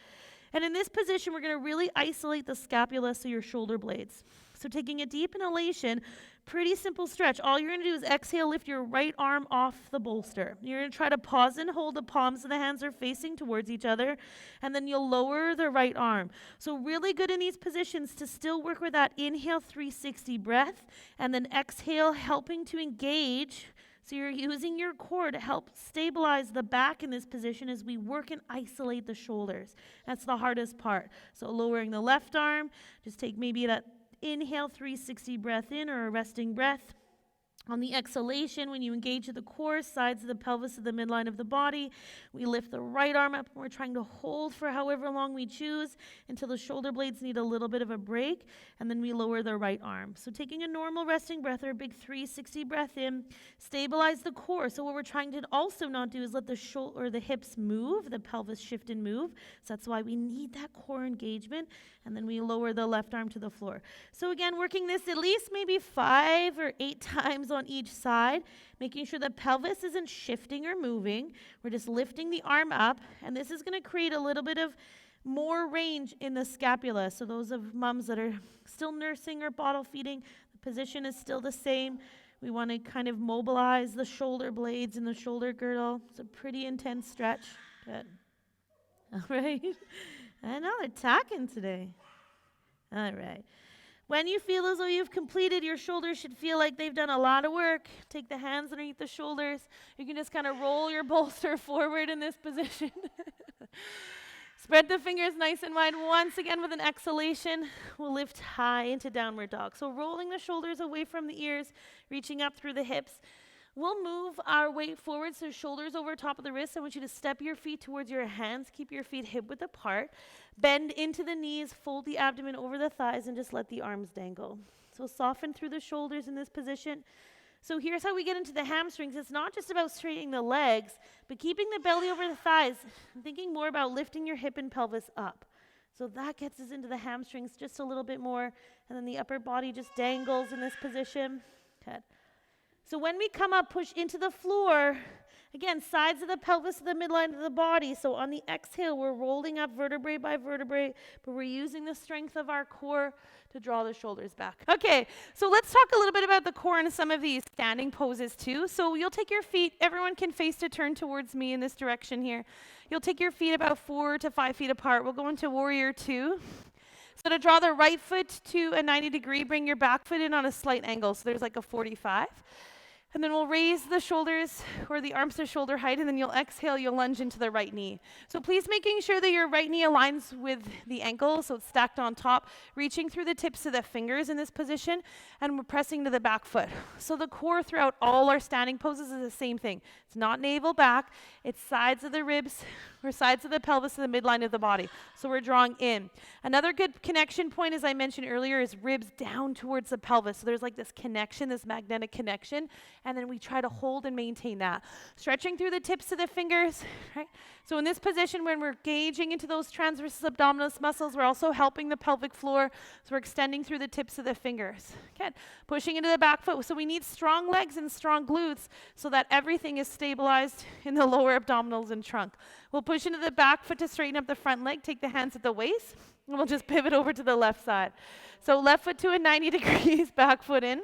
And in this position, we're going to really isolate the scapula, so your shoulder blades. So taking a deep inhalation, pretty simple stretch. All you're going to do is exhale, lift your right arm off the bolster. You're going to try to pause and hold. The palms of the hands are facing towards each other, and then you'll lower the right arm. So really good in these positions to still work with that inhale 360 breath, and then exhale, helping to engage. So you're using your core to help stabilize the back in this position as we work and isolate the shoulders. That's the hardest part. So lowering the left arm, just take maybe that inhale 360 breath in, or a resting breath. On the exhalation, when you engage the core, sides of the pelvis to the midline of the body, we lift the right arm up, and we're trying to hold for however long we choose until the shoulder blades need a little bit of a break, and then we lower the right arm. So taking a normal resting breath, or a big 360 breath in, stabilize the core. So what we're trying to also not do is let the shoulder or the hips move, the pelvis shift and move. So that's why we need that core engagement, and then we lower the left arm to the floor. So again, working this at least maybe 5 or 8 times on each side, making sure the pelvis isn't shifting or moving. We're just lifting the arm up, and this is going to create a little bit of more range in the scapula. So those of moms that are still nursing or bottle feeding, the position is still the same. We want to kind of mobilize the shoulder blades and the shoulder girdle. It's a pretty intense stretch. Good. All right. I know they're talking today. All right. When you feel as though you've completed, your shoulders should feel like they've done a lot of work. Take the hands underneath the shoulders. You can just kind of roll your bolster forward in this position. Spread the fingers nice and wide. Once again, with an exhalation, we'll lift high into downward dog. So rolling the shoulders away from the ears, reaching up through the hips. We'll move our weight forward, so shoulders over top of the wrists. I want you to step your feet towards your hands. Keep your feet hip-width apart. Bend into the knees, fold the abdomen over the thighs, and just let the arms dangle. So soften through the shoulders in this position. So here's how we get into the hamstrings. It's not just about straightening the legs, but keeping the belly over the thighs. I'm thinking more about lifting your hip and pelvis up. So that gets us into the hamstrings just a little bit more. And then the upper body just dangles in this position. Good. So when we come up, push into the floor. Again, sides of the pelvis to the midline of the body. So on the exhale, we're rolling up vertebrae by vertebrae, but we're using the strength of our core to draw the shoulders back. Okay, so let's talk a little bit about the core and some of these standing poses too. So you'll take your feet, everyone can face to turn towards me in this direction here. You'll take your feet about 4 to 5 feet apart. We'll go into warrior 2. So to draw the right foot to a 90 degree, bring your back foot in on a slight angle. So there's like a 45. And then we'll raise the shoulders or the arms to shoulder height, and then you'll exhale, you'll lunge into the right knee. So please making sure that your right knee aligns with the ankle, so it's stacked on top, reaching through the tips of the fingers in this position, and we're pressing to the back foot. So the core throughout all our standing poses is the same thing. It's not navel back, it's sides of the ribs or sides of the pelvis to the midline of the body. So we're drawing in. Another good connection point, as I mentioned earlier, is ribs down towards the pelvis. So there's like this connection, this magnetic connection, and then we try to hold and maintain that. Stretching through the tips of the fingers, right? So in this position, when we're gauging into those transversus abdominis muscles, we're also helping the pelvic floor. So we're extending through the tips of the fingers. Good. Pushing into the back foot. So we need strong legs and strong glutes so that everything is stabilized in the lower abdominals and trunk. We'll push into the back foot to straighten up the front leg. Take the hands at the waist, and we'll just pivot over to the left side. So left foot to a 90 degrees, back foot in.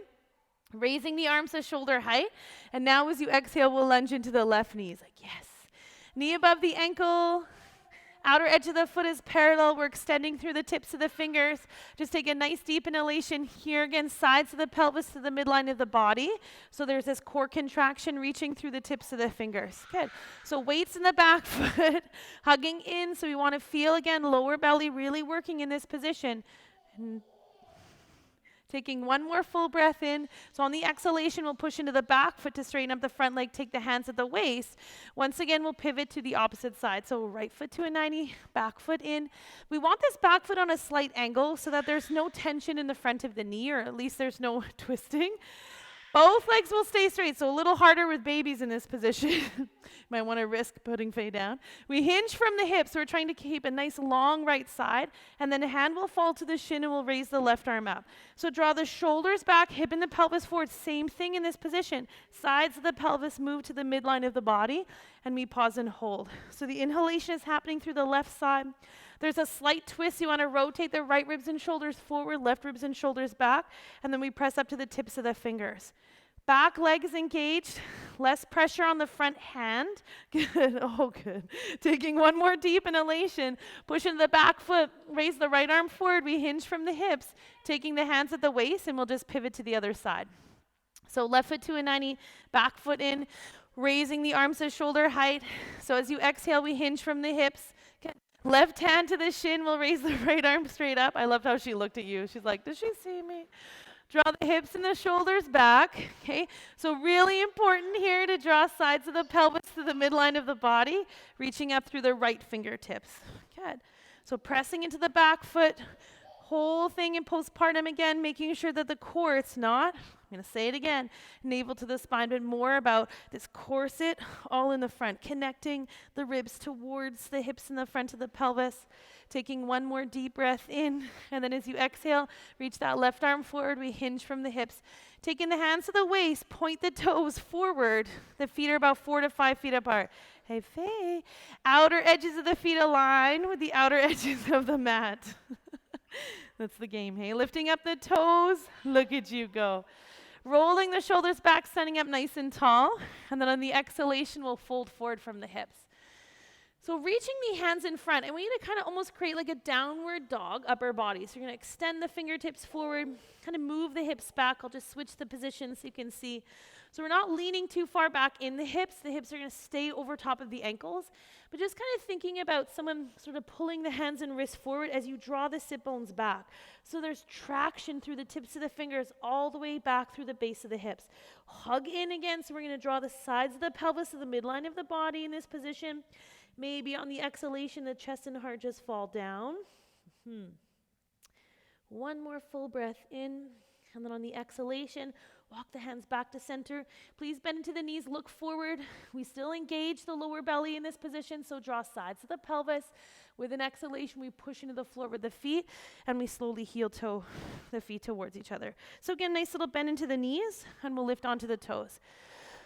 Raising the arms to shoulder height. And now as you exhale, we'll lunge into the left knee. It's like, yes. Knee above the ankle. Outer edge of the foot is parallel. We're extending through the tips of the fingers. Just take a nice deep inhalation here again, sides of the pelvis to the midline of the body. So there's this core contraction reaching through the tips of the fingers. Good. So weights in the back foot, hugging in. So we want to feel, again, lower belly really working in this position. And taking one more full breath in. So on the exhalation, we'll push into the back foot to straighten up the front leg. Take the hands at the waist. Once again, we'll pivot to the opposite side. So right foot to a 90, back foot in. We want this back foot on a slight angle so that there's no tension in the front of the knee, or at least there's no twisting. Both legs will stay straight, so a little harder with babies in this position. Might want to risk putting Faye down. We hinge from the hips. So we're trying to keep a nice long right side, and then a hand will fall to the shin and we'll raise the left arm up. So draw the shoulders back, hip and the pelvis forward. Same thing in this position. Sides of the pelvis move to the midline of the body, and we pause and hold. So the inhalation is happening through the left side. There's a slight twist. You want to rotate the right ribs and shoulders forward, left ribs and shoulders back, and then we press up to the tips of the fingers. Back leg is engaged, less pressure on the front hand. Good, oh good. Taking one more deep inhalation, push into the back foot, raise the right arm forward, we hinge from the hips, taking the hands at the waist, and we'll just pivot to the other side. So left foot to a 90, back foot in, raising the arms to shoulder height. So as you exhale, we hinge from the hips. Okay. Left hand to the shin, we'll raise the right arm straight up. I loved how she looked at you. She's like, does she see me? Draw the hips and the shoulders back, okay? So really important here to draw sides of the pelvis to the midline of the body, reaching up through the right fingertips. Good. So pressing into the back foot, whole thing in postpartum again, making sure that the core, it's not, I'm going to say it again, navel to the spine, but more about this corset all in the front, connecting the ribs towards the hips in the front of the pelvis. Taking one more deep breath in, and then as you exhale, reach that left arm forward, we hinge from the hips. Taking the hands to the waist, point the toes forward. The feet are about 4 to 5 feet apart. Hey, Faye. Outer edges of the feet align with the outer edges of the mat. That's the game, hey? Lifting up the toes, look at you go. Rolling the shoulders back, standing up nice and tall, and then on the exhalation, we'll fold forward from the hips. So reaching the hands in front, and we need to kind of almost create like a downward dog, upper body. So you're going to extend the fingertips forward, kind of move the hips back. I'll just switch the position so you can see. So we're not leaning too far back in the hips. The hips are going to stay over top of the ankles. But just kind of thinking about someone sort of pulling the hands and wrists forward as you draw the sit bones back. So there's traction through the tips of the fingers all the way back through the base of the hips. Hug in again. So we're going to draw the sides of the pelvis to the midline of the body in this position. Maybe on the exhalation, the chest and heart just fall down. One more full breath in. And then on the exhalation, walk the hands back to center. Please bend into the knees, look forward. We still engage the lower belly in this position, so draw sides of the pelvis. With an exhalation, we push into the floor with the feet, and we slowly heel toe the feet towards each other. So again, nice little bend into the knees, and we'll lift onto the toes.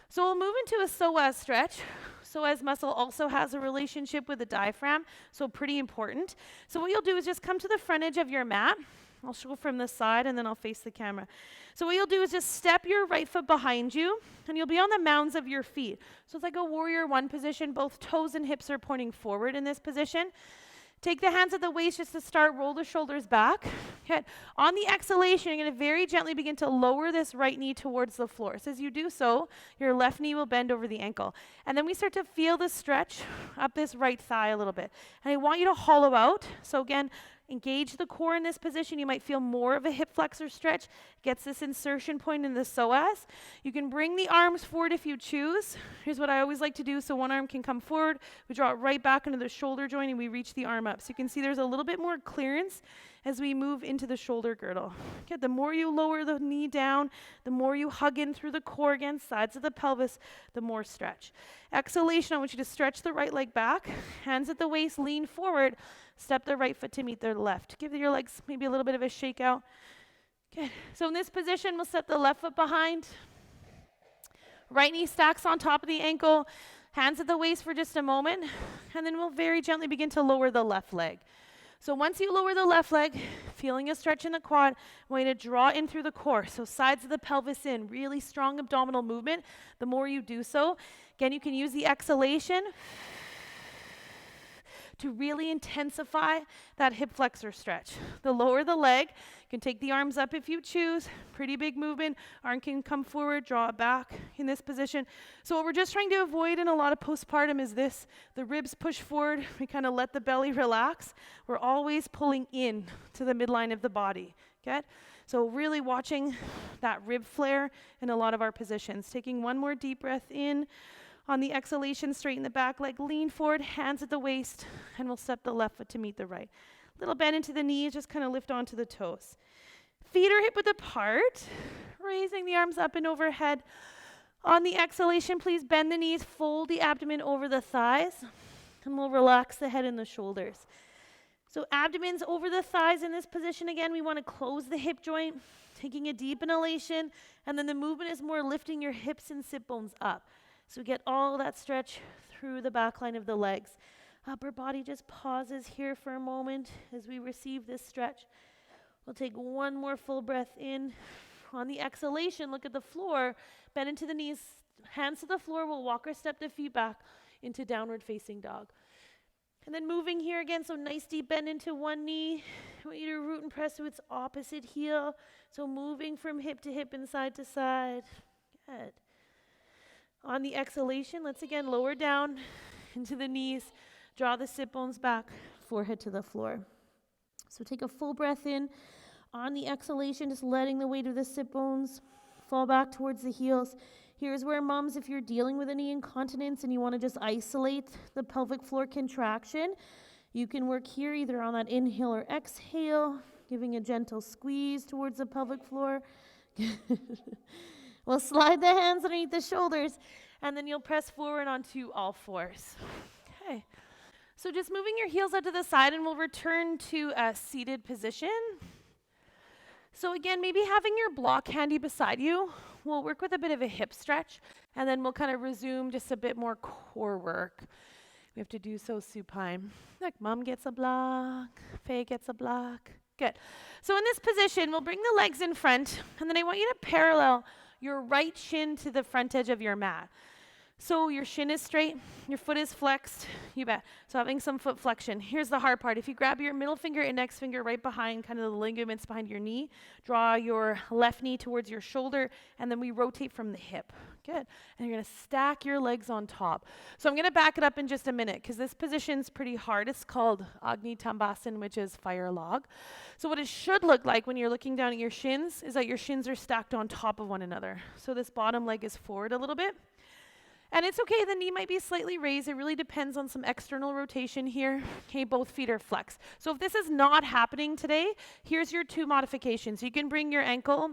So we'll move into a psoas stretch. Psoas muscle also has a relationship with the diaphragm, so pretty important. So what you'll do is just come to the front edge of your mat. I'll show from the side, and then I'll face the camera. So what you'll do is just step your right foot behind you, and you'll be on the mounds of your feet. So it's like a warrior one position. Both toes and hips are pointing forward in this position. Take the hands at the waist just to start, roll the shoulders back. Okay. On the exhalation, you're going to very gently begin to lower this right knee towards the floor. So as you do so, your left knee will bend over the ankle. And then we start to feel the stretch up this right thigh a little bit. And I want you to hollow out. So again, engage the core in this position. You might feel more of a hip flexor stretch. Gets this insertion point in the psoas. You can bring the arms forward if you choose. Here's what I always like to do. So one arm can come forward. We draw it right back into the shoulder joint, and we reach the arm up. So you can see there's a little bit more clearance as we move into the shoulder girdle. Okay, the more you lower the knee down, the more you hug in through the core again, sides of the pelvis, the more stretch. Exhalation, I want you to stretch the right leg back. Hands at the waist, lean forward. Step the right foot to meet the left. Give your legs maybe a little bit of a shake out. Good. So in this position, we'll step the left foot behind. Right knee stacks on top of the ankle. Hands at the waist for just a moment. And then we'll very gently begin to lower the left leg. So once you lower the left leg, feeling a stretch in the quad, I want you to draw in through the core. So sides of the pelvis in, really strong abdominal movement. The more you do so, again, you can use the exhalation to really intensify that hip flexor stretch. The lower the leg, you can take the arms up if you choose. Pretty big movement. Arm can come forward, draw it back in this position. So what we're just trying to avoid in a lot of postpartum is this. The ribs push forward. We kind of let the belly relax. We're always pulling in to the midline of the body. Okay? So really watching that rib flare in a lot of our positions. Taking one more deep breath in. On the exhalation, straighten the back leg, lean forward, hands at the waist, and we'll step the left foot to meet the right. Little bend into the knees, just kind of lift onto the toes. Feet are hip width apart, raising the arms up and overhead. On the exhalation, please bend the knees, fold the abdomen over the thighs, and we'll relax the head and the shoulders. So abdomen's over the thighs in this position. Again, we want to close the hip joint, taking a deep inhalation, and then the movement is more lifting your hips and sit bones up. So we get all that stretch through the back line of the legs. Upper body just pauses here for a moment as we receive this stretch. We'll take one more full breath in. On the exhalation, look at the floor, bend into the knees, hands to the floor. We'll walk or step the feet back into downward facing dog. And then moving here again, so nice deep bend into one knee. I want you to root and press to its opposite heel. So moving from hip to hip and side to side. Good. On the exhalation, let's again lower down into the knees. Draw the sit bones back, forehead to the floor. So take a full breath in. On the exhalation, just letting the weight of the sit bones fall back towards the heels. Here's where, moms, if you're dealing with any incontinence and you want to just isolate the pelvic floor contraction, you can work here either on that inhale or exhale, giving a gentle squeeze towards the pelvic floor. We'll slide the hands underneath the shoulders, and then you'll press forward onto all fours. Okay. So just moving your heels out to the side, and we'll return to a seated position. So again, maybe having your block handy beside you. We'll work with a bit of a hip stretch, and then we'll kind of resume just a bit more core work. We have to do so supine. Like mom gets a block, Faye gets a block. Good. So in this position, we'll bring the legs in front, and then I want you to parallel your right shin to the front edge of your mat. So your shin is straight, your foot is flexed, you bet. So having some foot flexion. Here's the hard part. If you grab your middle finger, index finger right behind kind of the ligaments behind your knee, draw your left knee towards your shoulder, and then we rotate from the hip. Good. And you're going to stack your legs on top. So I'm going to back it up in just a minute because this position's pretty hard. It's called Agni Tambasana, which is fire log. So what it should look like when you're looking down at your shins is that your shins are stacked on top of one another. So this bottom leg is forward a little bit. And it's okay, the knee might be slightly raised. It really depends on some external rotation here. Okay, both feet are flexed. So if this is not happening today, here's your two modifications. You can bring your ankle,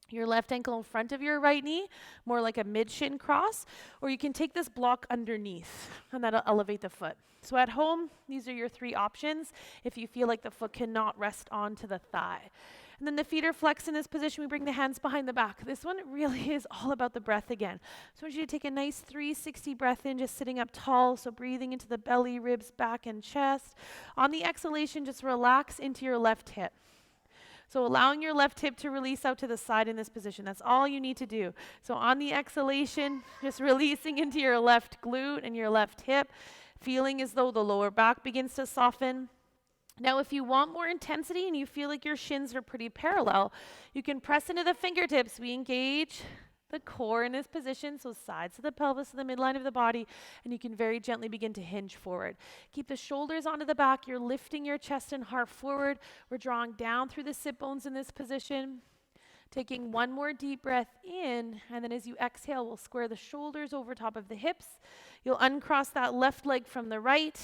your left ankle in front of your right knee, more like a mid-shin cross, or you can take this block underneath, and that'll elevate the foot. So at home, these are your three options if you feel like the foot cannot rest onto the thigh. And then the feet are flexed in this position. We bring the hands behind the back. This one really is all about the breath again. So I want you to take a nice 360 breath in, just sitting up tall. So breathing into the belly, ribs, back, and chest. On the exhalation, just relax into your left hip. So allowing your left hip to release out to the side in this position. That's all you need to do. So on the exhalation, just releasing into your left glute and your left hip, feeling as though the lower back begins to soften. Now, if you want more intensity and you feel like your shins are pretty parallel, you can press into the fingertips. We engage the core in this position, so sides of the pelvis to the midline of the body, and you can very gently begin to hinge forward. Keep the shoulders onto the back. You're lifting your chest and heart forward. We're drawing down through the sit bones in this position. Taking one more deep breath in, and then as you exhale, we'll square the shoulders over top of the hips. You'll uncross that left leg from the right.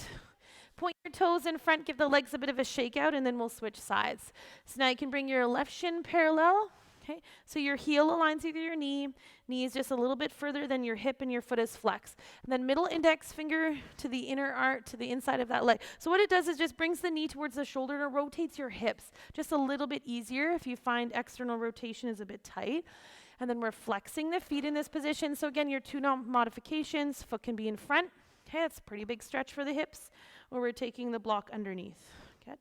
Point your toes in front, give the legs a bit of a shake out, and then we'll switch sides. So now you can bring your left shin parallel. Okay, so your heel aligns with your knee is just a little bit further than your hip, and your foot is flexed. And then middle index finger to the inner arc, to the inside of that leg. So what it does is just brings the knee towards the shoulder and it rotates your hips just a little bit easier if you find external rotation is a bit tight. And then we're flexing the feet in this position. So again, your two modifications, foot can be in front. Okay, that's a pretty big stretch for the hips. Or we're taking the block underneath. Okay.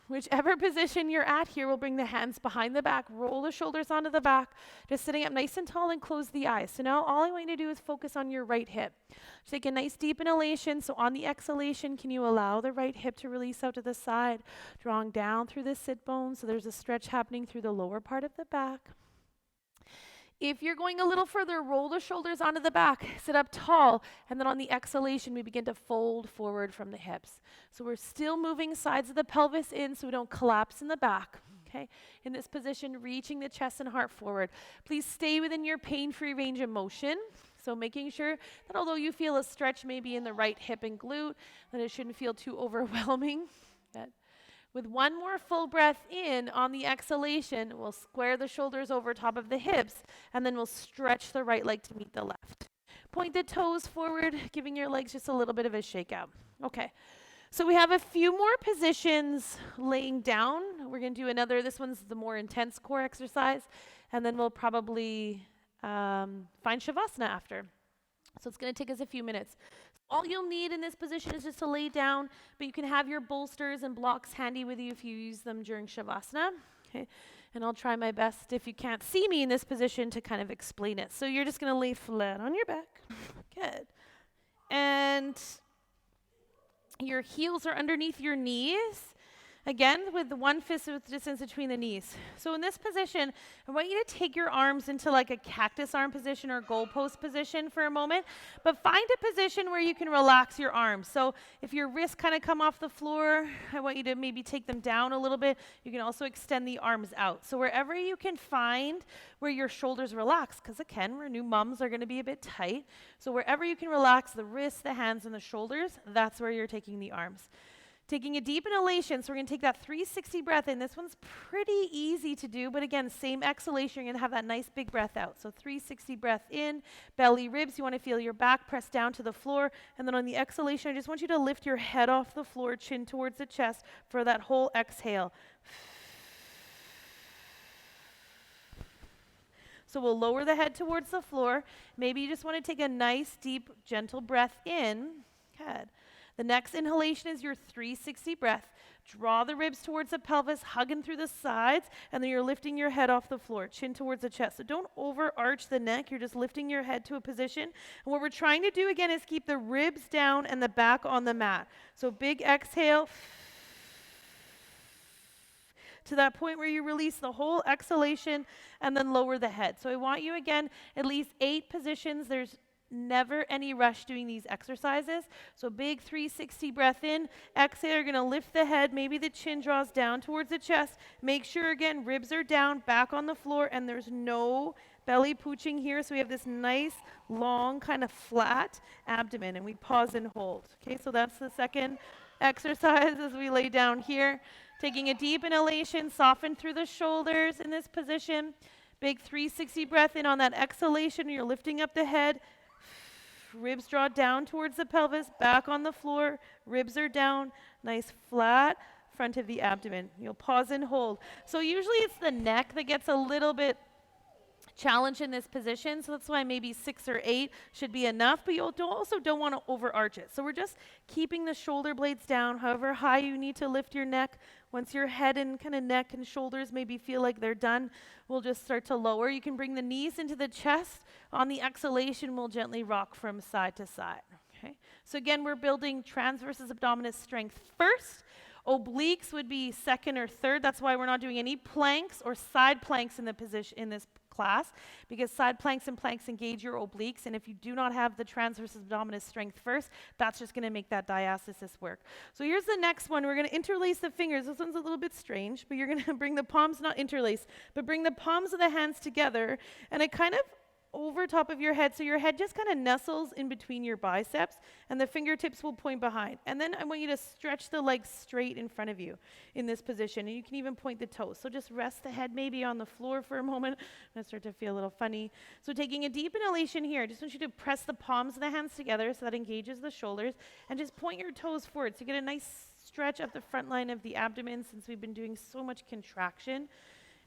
Whichever position you're at here, we'll bring the hands behind the back, roll the shoulders onto the back, just sitting up nice and tall and close the eyes. So now all I want you to do is focus on your right hip. Just take a nice deep inhalation. So on the exhalation, can you allow the right hip to release out to the side, drawing down through the sit bones. So there's a stretch happening through the lower part of the back. If you're going a little further, roll the shoulders onto the back, sit up tall, and then on the exhalation, we begin to fold forward from the hips. So we're still moving sides of the pelvis in so we don't collapse in the back. Okay, in this position, reaching the chest and heart forward. Please stay within your pain-free range of motion. So making sure that although you feel a stretch maybe in the right hip and glute, that it shouldn't feel too overwhelming. Good. With one more full breath in, on the exhalation, we'll square the shoulders over top of the hips, and then we'll stretch the right leg to meet the left. Point the toes forward, giving your legs just a little bit of a shake out. Okay, so we have a few more positions laying down. We're going to do another, this one's the more intense core exercise, and then we'll probably find Shavasana after. So it's going to take us a few minutes. All you'll need in this position is just to lay down, but you can have your bolsters and blocks handy with you if you use them during Shavasana. Okay, and I'll try my best, if you can't see me in this position, to kind of explain it. So you're just going to lay flat on your back. Good. And your heels are underneath your knees. Again, with the 1/5 distance between the knees. So in this position, I want you to take your arms into like a cactus arm position or goalpost position for a moment, but find a position where you can relax your arms. So if your wrists kind of come off the floor, I want you to maybe take them down a little bit. You can also extend the arms out. So wherever you can find where your shoulders relax, because again, we're new moms, are going to be a bit tight. So wherever you can relax the wrists, the hands, and the shoulders, that's where you're taking the arms. Taking a deep inhalation, so we're going to take that 360 breath in. This one's pretty easy to do, but again, same exhalation, you're going to have that nice big breath out. So 360 breath in, belly, ribs, you want to feel your back press down to the floor, and then on the exhalation, I just want you to lift your head off the floor, chin towards the chest for that whole exhale. So we'll lower the head towards the floor. Maybe you just want to take a nice, deep, gentle breath in. Good. The next inhalation is your 360 breath. Draw the ribs towards the pelvis, hugging through the sides, and then you're lifting your head off the floor, chin towards the chest. So don't overarch the neck. You're just lifting your head to a position. And what we're trying to do, again, is keep the ribs down and the back on the mat. So big exhale to that point where you release the whole exhalation and then lower the head. So I want you, again, at least 8 positions. There's never any rush doing these exercises. So big 360 breath in, exhale, you're going to lift the head, maybe the chin draws down towards the chest. Make sure, again, ribs are down, back on the floor, and there's no belly pooching here. So we have this nice, long, kind of flat abdomen, and we pause and hold. Okay, so that's the second exercise as we lay down here. Taking a deep inhalation, soften through the shoulders in this position. Big 360 breath in on that exhalation, you're lifting up the head. Ribs draw down towards the pelvis, back on the floor, ribs are down, nice flat front of the abdomen. You'll pause and hold. So usually it's the neck that gets a little bit challenged in this position, so that's why maybe 6 or 8 should be enough, but you also don't want to overarch it. So we're just keeping the shoulder blades down, however high you need to lift your neck. Once your head and kind of neck and shoulders maybe feel like they're done, we'll just start to lower. You can bring the knees into the chest. On the exhalation, we'll gently rock from side to side. Okay. So again, we're building transversus abdominis strength first. Obliques would be second or third. That's why we're not doing any planks or side planks in the position in this class, because side planks and planks engage your obliques, and if you do not have the transversus abdominis strength first, that's just going to make that diastasis work. So here's the next one. We're going to interlace the fingers. This one's a little bit strange, but you're going to bring the palms, not interlace, but bring the palms of the hands together, and it kind of over top of your head, so your head just kind of nestles in between your biceps, and the fingertips will point behind. And then I want you to stretch the legs straight in front of you in this position, and you can even point the toes. So just rest the head maybe on the floor for a moment. I'm going to start to feel a little funny. So taking a deep inhalation here, I just want you to press the palms of the hands together so that engages the shoulders, and just point your toes forward so you get a nice stretch up the front line of the abdomen since we've been doing so much contraction.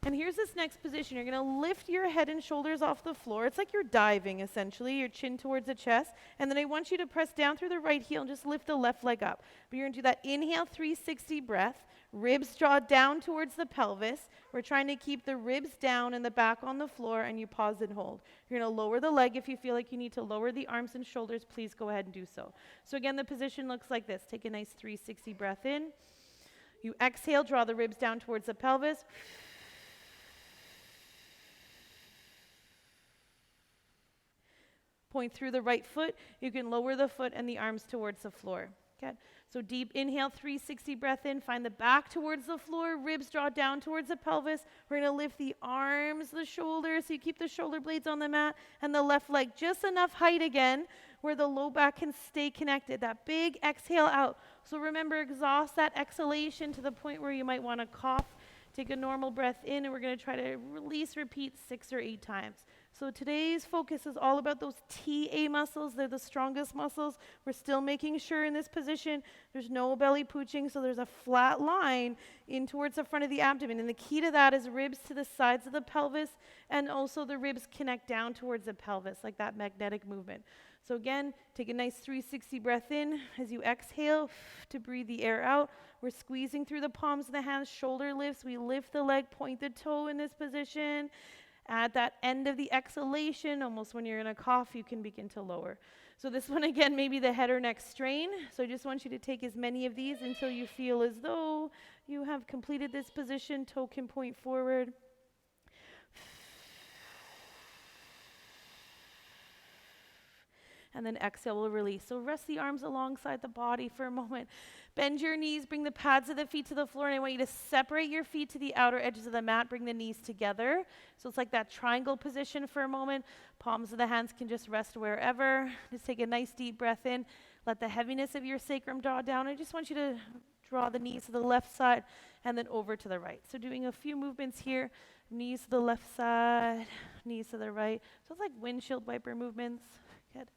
And here's this next position. You're going to lift your head and shoulders off the floor. It's like you're diving, essentially, your chin towards the chest. And then I want you to press down through the right heel and just lift the left leg up. But you're going to do that inhale, 360 breath. Ribs draw down towards the pelvis. We're trying to keep the ribs down and the back on the floor, and you pause and hold. You're going to lower the leg. If you feel like you need to lower the arms and shoulders, please go ahead and do so. So again, the position looks like this. Take a nice 360 breath in. You exhale, draw the ribs down towards the pelvis. Point through the right foot. You can lower the foot and the arms towards the floor. Okay. So deep inhale, 360 breath in. Find the back towards the floor. Ribs draw down towards the pelvis. We're going to lift the arms, the shoulders, so you keep the shoulder blades on the mat, and the left leg just enough height again where the low back can stay connected. That big exhale out. So remember, exhaust that exhalation to the point where you might want to cough. Take a normal breath in, and we're going to try to release, repeat 6 or 8 times. So today's focus is all about those TA muscles. They're the strongest muscles. We're still making sure in this position there's no belly pooching, so there's a flat line in towards the front of the abdomen. And the key to that is ribs to the sides of the pelvis, and also the ribs connect down towards the pelvis, like that magnetic movement. So again, take a nice 360 breath in as you exhale to breathe the air out. We're squeezing through the palms of the hands, shoulder lifts. We lift the leg, point the toe in this position. At that end of the exhalation, almost when you're in a cough, you can begin to lower. So this one again, maybe the head or neck strain. So I just want you to take as many of these until you feel as though you have completed this position. Toe can point forward. And then exhale, we'll release. So rest the arms alongside the body for a moment. Bend your knees, bring the pads of the feet to the floor, and I want you to separate your feet to the outer edges of the mat, bring the knees together. So it's like that triangle position for a moment. Palms of the hands can just rest wherever. Just take a nice deep breath in. Let the heaviness of your sacrum draw down. I just want you to draw the knees to the left side and then over to the right. So doing a few movements here. Knees to the left side, knees to the right. So it's like windshield wiper movements. Good.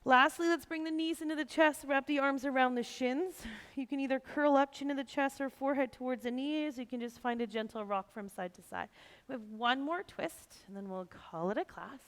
Lastly, let's bring the knees into the chest, wrap the arms around the shins. You can either curl up, chin to the chest, or forehead towards the knees. You can just find a gentle rock from side to side. We have one more twist, and then we'll call it a class.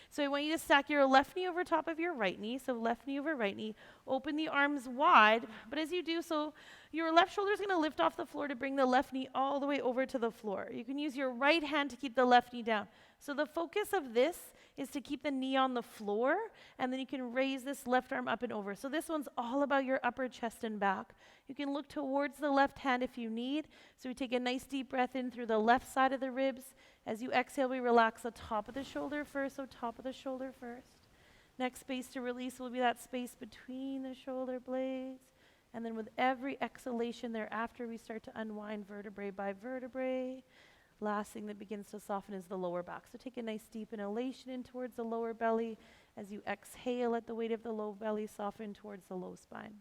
So I want you to stack your left knee over top of your right knee. So left knee over right knee. Open the arms wide, but as you do so, your left shoulder is going to lift off the floor to bring the left knee all the way over to the floor. You can use your right hand to keep the left knee down. So the focus of this is to keep the knee on the floor, and then you can raise this left arm up and over. So this one's all about your upper chest and back. You can look towards the left hand if you need. So we take a nice deep breath in through the left side of the ribs. As you exhale, we relax the top of the shoulder first, so top of the shoulder first. Next space to release will be that space between the shoulder blades. And then with every exhalation thereafter, we start to unwind vertebrae by vertebrae. Last thing that begins to soften is the lower back. So take a nice deep inhalation in towards the lower belly. As you exhale, let the weight of the low belly soften towards the low spine.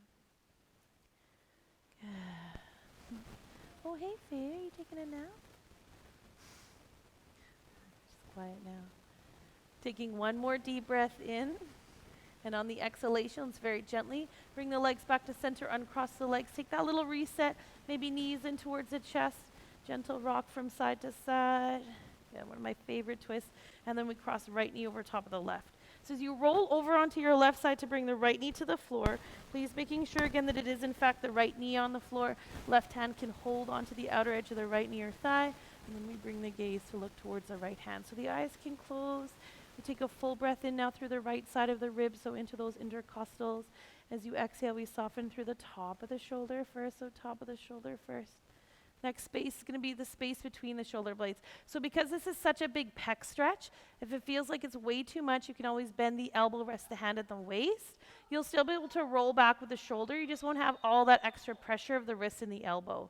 Good. Oh, hey, Faye, are you taking a nap? Just quiet now. Taking one more deep breath in. And on the exhalation, let's very gently bring the legs back to center, uncross the legs. Take that little reset, maybe knees in towards the chest. Gentle rock from side to side. Yeah, one of my favorite twists. And then we cross right knee over top of the left. So as you roll over onto your left side to bring the right knee to the floor, please making sure again that it is in fact the right knee on the floor. Left hand can hold onto the outer edge of the right knee or thigh. And then we bring the gaze to look towards the right hand. So the eyes can close. We take a full breath in now through the right side of the ribs, so into those intercostals. As you exhale, we soften through the top of the shoulder first, so top of the shoulder first. Next space is going to be the space between the shoulder blades. So because this is such a big pec stretch, if it feels like it's way too much, you can always bend the elbow, rest the hand at the waist. You'll still be able to roll back with the shoulder. You just won't have all that extra pressure of the wrist and the elbow.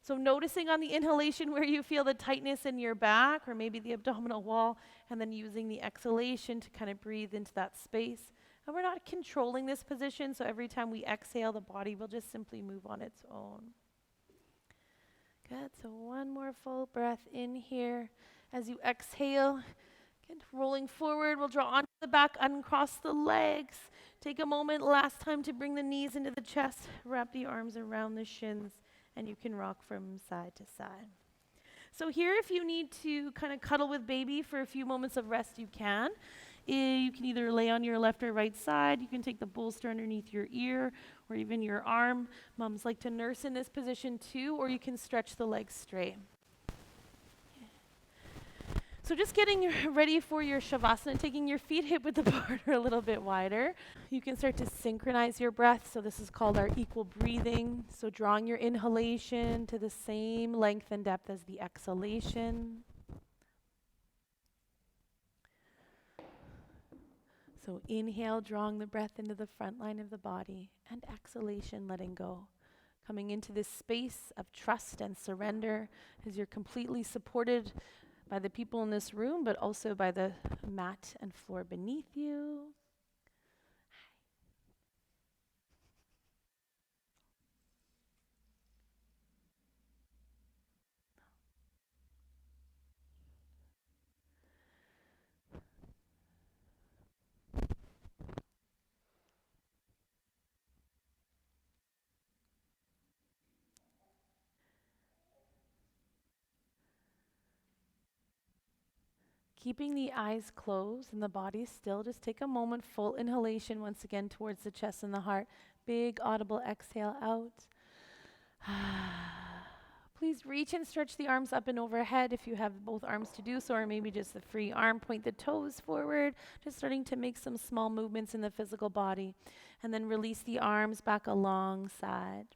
So noticing on the inhalation where you feel the tightness in your back or maybe the abdominal wall, and then using the exhalation to kind of breathe into that space. And we're not controlling this position, so every time we exhale, the body will just simply move on its own. Good, so one more full breath in here. As you exhale, again, rolling forward, we'll draw onto the back, uncross the legs. Take a moment last time to bring the knees into the chest, wrap the arms around the shins, and you can rock from side to side. So here, if you need to kind of cuddle with baby for a few moments of rest, you can. You can either lay on your left or right side. You can take the bolster underneath your ear or even your arm. Moms like to nurse in this position too, or you can stretch the legs straight. So just getting ready for your Shavasana, taking your feet hip width apart or a little bit wider. You can start to synchronize your breath. So this is called our equal breathing. So drawing your inhalation to the same length and depth as the exhalation. So inhale, drawing the breath into the front line of the body, and exhalation, letting go. Coming into this space of trust and surrender as you're completely supported by the people in this room, but also by the mat and floor beneath you. Keeping the eyes closed and the body still, just take a moment, full inhalation once again towards the chest and the heart. Big audible exhale out. Please reach and stretch the arms up and overhead if you have both arms to do so, or maybe just the free arm. Point the toes forward, just starting to make some small movements in the physical body. And then release the arms back alongside.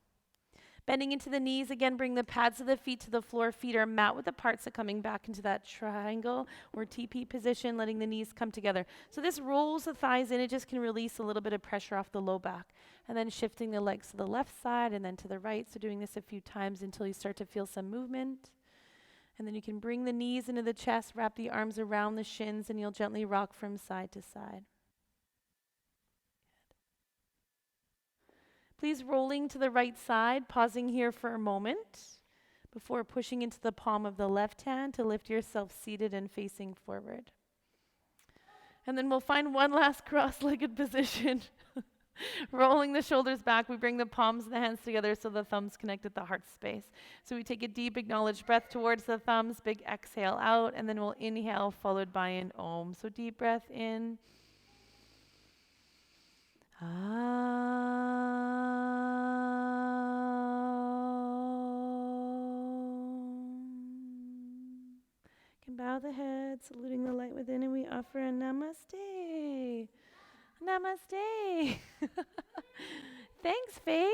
Bending into the knees, again, bring the pads of the feet to the floor. Feet are mat with the parts coming back into that triangle or TP position, letting the knees come together. So this rolls the thighs in. It just can release a little bit of pressure off the low back. And then shifting the legs to the left side and then to the right. So doing this a few times until you start to feel some movement. And then you can bring the knees into the chest, wrap the arms around the shins, and you'll gently rock from side to side. Please rolling to the right side, pausing here for a moment before pushing into the palm of the left hand to lift yourself seated and facing forward. And then we'll find one last cross-legged position. Rolling the shoulders back, we bring the palms of the hands together so the thumbs connect at the heart space. So we take a deep acknowledged breath towards the thumbs, big exhale out, and then we'll inhale followed by an om. So deep breath in. Can bow the head, saluting the light within, and we offer a namaste. Namaste. Thanks, Faye.